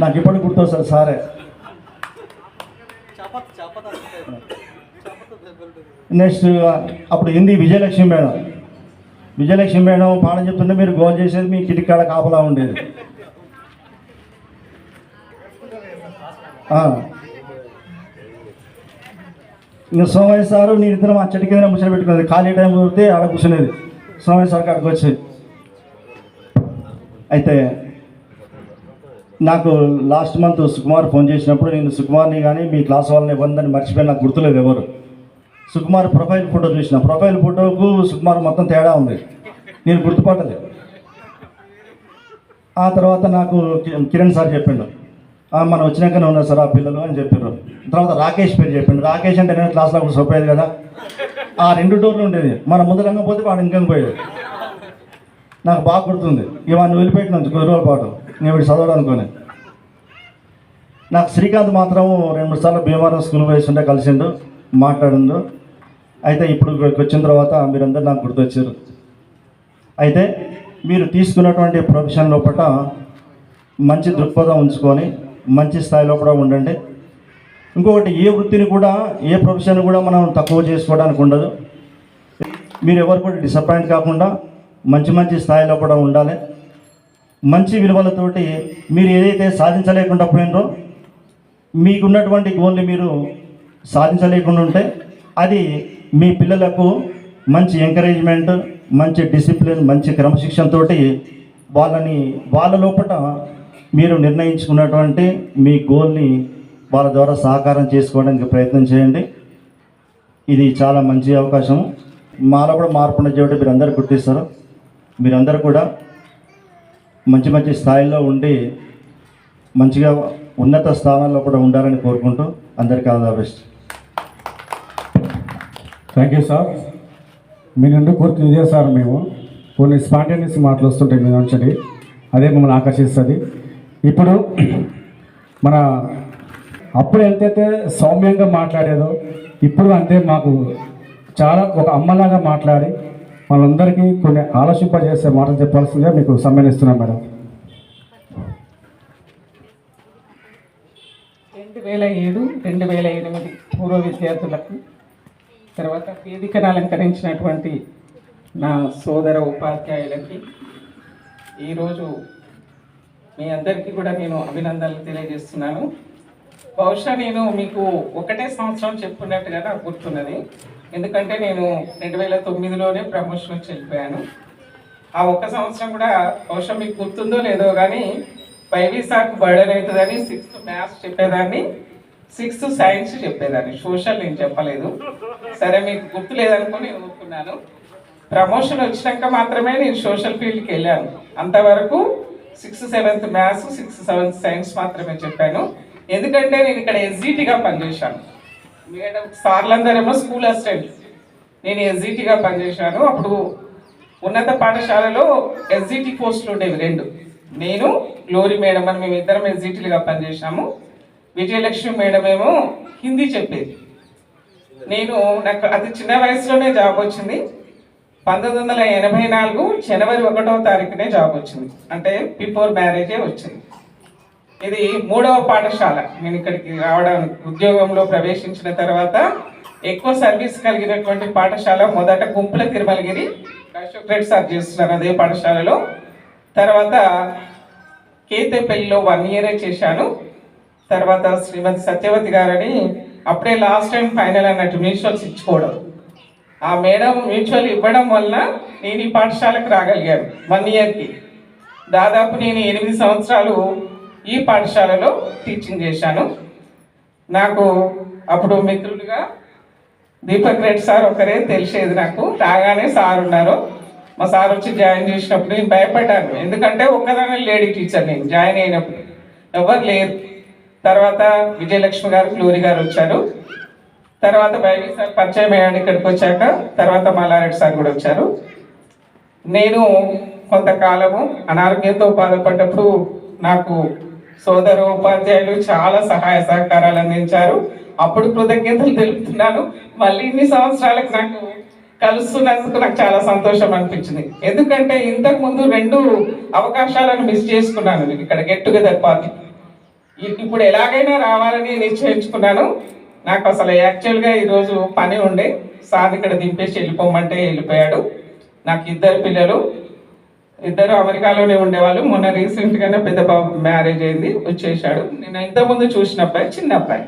నాకు ఇప్పటికి గుర్తొస్తుంది సారే. నెక్స్ట్ అప్పుడు హిందీ విజయలక్ష్మి మేడం పాఠం చెప్తుంటే మీరు గోల్ చేసేది మీ కిటికాడ కాపలా ఉండేది. ఇంకా సోమయ్య సారు నేను ఇద్దరం ఆ చెట్టు కింద ముచ్చట పెట్టుకునేది, ఖాళీ టైం దొరికితే ఆడ కూర్చునేది. సోమయ్య సార్ కాడికి వచ్చి అయితే నాకు లాస్ట్ మంత్ సుకుమార్ ఫోన్ చేసినప్పుడు నేను సుకుమార్ని కానీ మీ క్లాస్ వాళ్ళని ఇవ్వందని మర్చిపోయి, నాకు గుర్తులేదు ఎవరు. సుకుమార్ ప్రొఫైల్ ఫోటో చూసిన, ప్రొఫైల్ ఫోటోకు సుకుమార్ మొత్తం తేడా ఉంది, నేను గుర్తుపట్టలేదు. ఆ తర్వాత నాకు కిరణ్ సార్ చెప్పిండు, మనం వచ్చినాకనే ఉన్నారు సార్ ఆ పిల్లలు అని చెప్పారు. తర్వాత రాకేష్ పేరు చెప్పిండు. రాకేష్ అంటే నేను క్లాస్లో అప్పుడు సొప్పేది కదా, ఆ 2 డోర్లు ఉండేది, మన ముందు రంగపోతే వాడు ఇంకం పోయేది. నాకు బాగా గుర్తుంది. ఇవన్నీ వదిలిపెట్టిన 10 రోజుల పాటు నేను వీడు చదవడం అనుకోని. నాకు శ్రీకాంత్ మాత్రం 2-3 సార్లు భీమవరం స్కూల్ వేస్తుంటే కలిసిండు, మాట్లాడిండు. అయితే ఇప్పుడు వచ్చిన తర్వాత మీరందరూ నాకు గుర్తొచ్చారు. అయితే మీరు తీసుకున్నటువంటి ప్రొఫెషన్ లోపల మంచి దృక్పథం ఉంచుకొని మంచి స్థాయిలో కూడా ఉండండి. ఇంకొకటి, ఏ వృత్తిని కూడా ఏ ప్రొఫెషన్ కూడా మనం తక్కువ చేసుకోవడానికి ఉండదు. మీరు ఎవరు కూడా డిసప్పాయింట్ కాకుండా మంచి స్థాయిలో కూడా ఉండాలి. మంచి విలువలతోటి మీరు ఏదైతే సాధించలేకుండా పోయినరో, మీకున్నటువంటి గోల్ని మీరు సాధించలేకుండా ఉంటే అది మీ పిల్లలకు మంచి ఎంకరేజ్మెంట్, మంచి డిసిప్లిన్, మంచి క్రమశిక్షణతో వాళ్ళ లోపల మీరు నిర్ణయించుకున్నటువంటి మీ గోల్ని వాళ్ళ ద్వారా సహకారం చేసుకోవడానికి ప్రయత్నం చేయండి. ఇది చాలా మంచి అవకాశం. మాలో కూడా మార్పు ఉన్న చోట మీరందరూ గుర్తిస్తారు. మీరందరూ కూడా మంచి స్థాయిలో ఉండి మంచిగా ఉన్నత స్థానాల్లో కూడా ఉండాలని కోరుకుంటూ అందరికీ all the best. Thank you sir. మీ నుండి కోరుతుంది ఇదే సార్. మేము కొన్ని స్పాంటేనియస్ మాటలు వస్తుంటాయి మీ నుంచి, అదే మమ్మల్ని ఆకర్షిస్తుంది. ఇప్పుడు మన అప్పుడు ఎంతైతే సౌమ్యంగా మాట్లాడేదో ఇప్పుడు అంతే మాకు చాలా ఒక అమ్మలాగా మాట్లాడి వాళ్ళందరికీ కొన్ని ఆలోచింపజేసే మాటలు చెప్పాల్సిందిగా మీకు సమ్మేళిస్తున్నాం మేడం. 2007-2008 పూర్వ విద్యార్థులకు, తర్వాత వేదికను అలంకరించినటువంటి నా సోదర ఉపాధ్యాయులకి ఈరోజు మీ అందరికీ కూడా నేను అభినందనలు తెలియజేస్తున్నాను. బహుశా నేను మీకు ఒకటే సంవత్సరం చెప్పుకున్నట్టుగా నాకు గుర్తున్నది, ఎందుకంటే నేను 2009లోనే ప్రమోషన్ వచ్చి వెళ్ళిపోయాను. ఆ ఒక్క సంవత్సరం కూడా బహుశా మీకు గుర్తుందో లేదో కానీ వైవి సార్కు బర్డెన్ అవుతుందని 6th మ్యాథ్స్ చెప్పేదాన్ని, 6th సైన్స్ చెప్పేదాన్ని, సోషల్ నేను చెప్పలేదు. సరే మీకు గుర్తు లేదనుకుని నేను ఊరుకున్నాను. ప్రమోషన్ వచ్చినాక మాత్రమే నేను సోషల్ ఫీల్డ్కి వెళ్ళాను. అంతవరకు 6th 7th maths, 6th 7th science మాత్రమే చెప్పాను. ఎందుకంటే నేను ఇక్కడ ఎస్జిటిగా పనిచేశాను. మేడం సార్లందరేమో స్కూల్ అసిస్టెంట్, నేను ఎస్జిటిగా పనిచేశాను. అప్పుడు ఉన్నత పాఠశాలలో ఎస్జిటి పోస్టులు ఉండేవి 2. నేను గ్లోరీ మేడం అని మేము ఇద్దరం ఎస్జిటీలుగా పనిచేసాము. విజయలక్ష్మి మేడం ఏమో హిందీ చెప్పేది. నాకు అది చిన్న వయసులోనే జాబ్ వచ్చింది. 1984 జనవరి 1వ తారీఖునే జాబ్ వచ్చింది, అంటే బిఫోర్ మ్యారేజే వచ్చింది. ఇది 3వ పాఠశాల. నేను ఇక్కడికి రావడానికి ఉద్యోగంలో ప్రవేశించిన తర్వాత ఎక్కువ సర్వీస్ కలిగినటువంటి పాఠశాల మొదట గుంపుల తిరుమలగిరి అశోక్ రెడ్డి సార్ చేస్తున్నారు అదే పాఠశాలలో. తర్వాత కేతేపల్లిలో 1 year చేశాను. తర్వాత శ్రీమతి సత్యవతి గారని అప్పుడే లాస్ట్ టైం ఫైనల్ అన్నట్టు మ్యూచువల్స్ ఇచ్చుకోవడం, ఆ మేడం మ్యూచువల్ ఇవ్వడం వల్ల నేను ఈ పాఠశాలకు రాగలిగాను. 1 yearకి దాదాపు నేను 8 సంవత్సరాలు ఈ పాఠశాలలో టీచింగ్ చేశాను. నాకు అప్పుడు మిత్రులుగా దీపక్ రెడ్డి సార్ ఒకరే తెలిసేది. నాకు రాగానే సార్ ఉన్నారు. మా సార్ వచ్చి జాయిన్ చేసినప్పుడు నేను భయపడ్డాను, ఎందుకంటే ఒక్కదానే లేడీ టీచర్ నేను జాయిన్ అయినప్పుడు, ఎవరు లేరు. తర్వాత విజయలక్ష్మి గారు, ఫ్లోరి గారు వచ్చారు. తర్వాత బైబీ సార్ పరిచయం అయ్యాడు ఇక్కడికి వచ్చాక. తర్వాత మల్లారెడ్డి సార్ కూడా వచ్చారు. నేను కొంతకాలము అనారోగ్యంతో బాధపడ్డప్పుడు నాకు సోదర ఉపాధ్యాయులు చాలా సహాయ సహకారాలు అందించారు. అప్పుడు కృతజ్ఞతలు తెలుపుతున్నాను. మళ్ళీ ఇన్ని సంవత్సరాలకు నాకు కలుస్తున్నందుకు నాకు చాలా సంతోషం అనిపించింది. ఎందుకంటే ఇంతకుముందు 2 అవకాశాలను మిస్ చేసుకున్నాను. ఇక్కడ గెట్ టుగెదర్ పార్టీ ఇప్పుడు ఎలాగైనా రావాలని నిశ్చయించుకున్నాను. నాకు అసలు యాక్చువల్గా ఈరోజు పని ఉండే, సార్ ఇక్కడ దింపేసి వెళ్ళిపోమంటే వెళ్ళిపోయాడు. నాకు 2 పిల్లలు, 2 అమెరికాలోనే ఉండేవాళ్ళు. మొన్న రీసెంట్గానే పెద్ద బాబు మ్యారేజ్ అయింది, వచ్చేసాడు. నేను ఇంతకుముందు చూసిన అబ్బాయి చిన్న అబ్బాయి.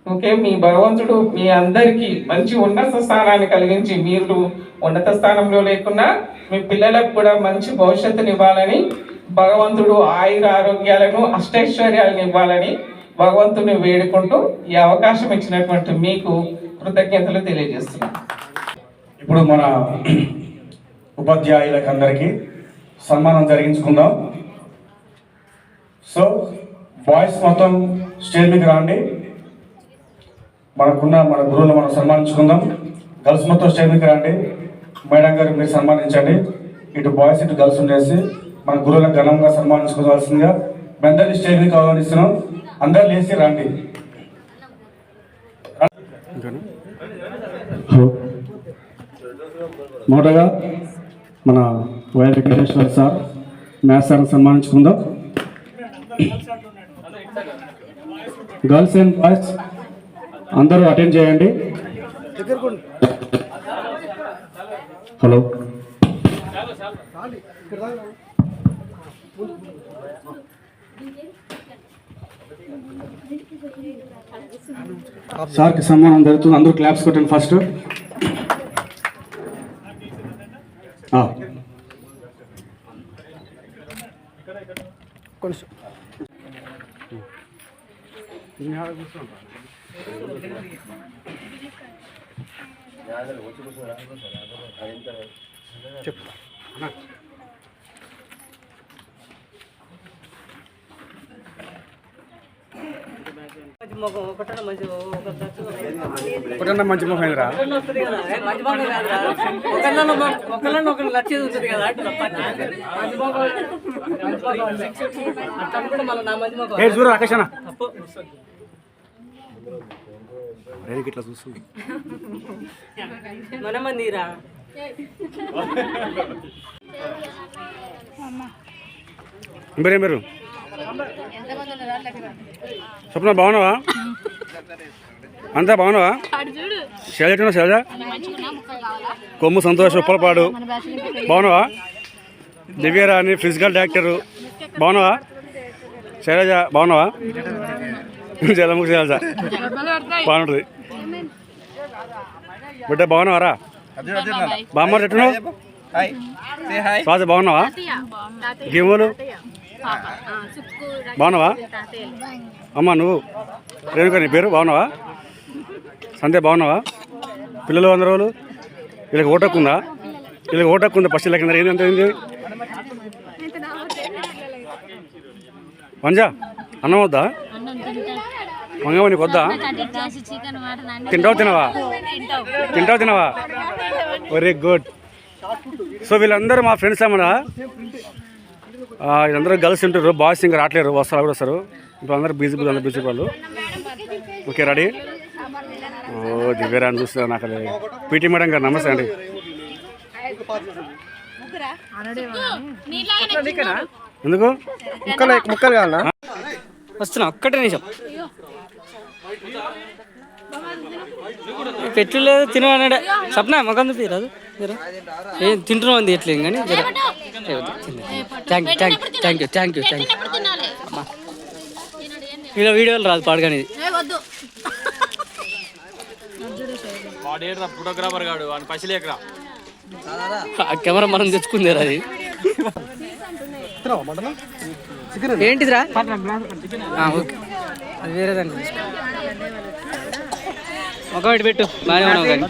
ఓకే, మీ భగవంతుడు మీ అందరికీ మంచి ఉన్నత స్థానాన్ని కలిగించి, మీరు ఉన్నత స్థానంలో లేకున్నా మీ పిల్లలకు కూడా మంచి భవిష్యత్తుని ఇవ్వాలని, భగవంతుడు ఆయుర ఆరోగ్యాలను అష్టైశ్వర్యాలను ఇవ్వాలని భగవంతుని వేడుకుంటూ ఈ అవకాశం ఇచ్చినటువంటి మీకు కృతజ్ఞతలు తెలియజేస్తున్నాను. ఇప్పుడు మన ఉపాధ్యాయులకు అందరికీ సన్మానం జరిగించుకుందాం. సో బాయ్స్ మొత్తం స్టేజ్ మీదకి రాండి. మన గురువులు మనం సన్మానించుకుందాం. గర్ల్స్ మొత్తం స్టేజ్ మీదకి రండి. మేడం గారు మీరు సన్మానించండి. ఇటు బాయ్స్ ఇటు గర్ల్స్ ఉండేసి మన గురువులకు ఘనంగా సన్మానించుకోవాల్సిందిగా మీ అందరినీ స్టేజ్ మీదకి ఆహ్వానిస్తున్నాం. అందరు లేచి రండి. మొదటగా మన Y Venkateswara sir maths sir సన్మానించుకుందాం. గర్ల్స్ అండ్ బాయ్స్ అందరూ అటెండ్ చేయండి. హలో, సార్కి సన్మానం జరుగుతుంది. అందరూ క్లాప్స్ కొట్టండి ఫస్ట్. కొంచెం చెప్తా ఒకటన్నా మంచి ముఖం రా. ఒకళ్ళు లక్ష్యం ఉంటుంది కదా చూడ రాకేష్ ఇట్లా చూస్తుంది మన మందిరా. మీరు స్వప్న బాగున్నావా? అంతా బాగున్నావా? శైలజ శైలజ కొమ్ము సంతోష్ ఉప్పలపాడు బాగున్నావా? దివ్యరాణి ఫిజికల్ డాక్టరు బాగున్నావా? శైలజ బాగున్నావా? జలముఖి శైలజ బాగుంటుంది. బిడ్డ బాగున్నావారా? బామ్మ ఎట్టున్నావు? రాజు బాగున్నావా? గేములు బాగున్నావా? అమ్మ నువ్వు రేణుక నీ పేరు బాగున్నావా? సంధ్య బాగున్నావా? పిల్లలు అందరూ వాళ్ళు వీళ్ళకి ఓటక్కుందా? వీళ్ళకి ఓటక్కుందా? ఫస్ట్ ఇలా కింద ఏంటంటే ఏంటి వంజా అన్నం వద్దా? మంగమ్మ నీకు వద్దా? తింటావు తినవా? Very good. సో వీళ్ళందరూ మా ఫ్రెండ్స్ ఏమన్నా వీళ్ళందరూ గర్ల్స్ ఉంటారు, బాయ్స్ ఇంకా రావట్లేరు, వస్తారు కూడా వస్తారు. ఇప్పుడు అందరూ బిజీ అందరూ బిజీ వాళ్ళు. Okay ready? ఓ దివ్యరాని చూస్తారు నాకు. పీటీ మేడం గారు నమస్తే అండి. ఎందుకు ముక్కలు కావాలా? వస్తున్నా ఒక్కటే నిమిషం. పెట్టు లేదు తినవాడే సప్న మొఖం తీరాదు ఏం తింటున్నావు అంది ఎట్లేదు కానీ thank you thank you thank you thank you thank you వీడియోలు రాదు పాడగానే ఫోటోగ్రాఫర్ గాడు అని పసిలేకరా కెమెరా మనం తెచ్చుకుందేరా అది ఏంటిదిరా ఓకే అది వేరేదండి ఒక వైట్ పెట్టు బాగానే ఉన్నావు కానీ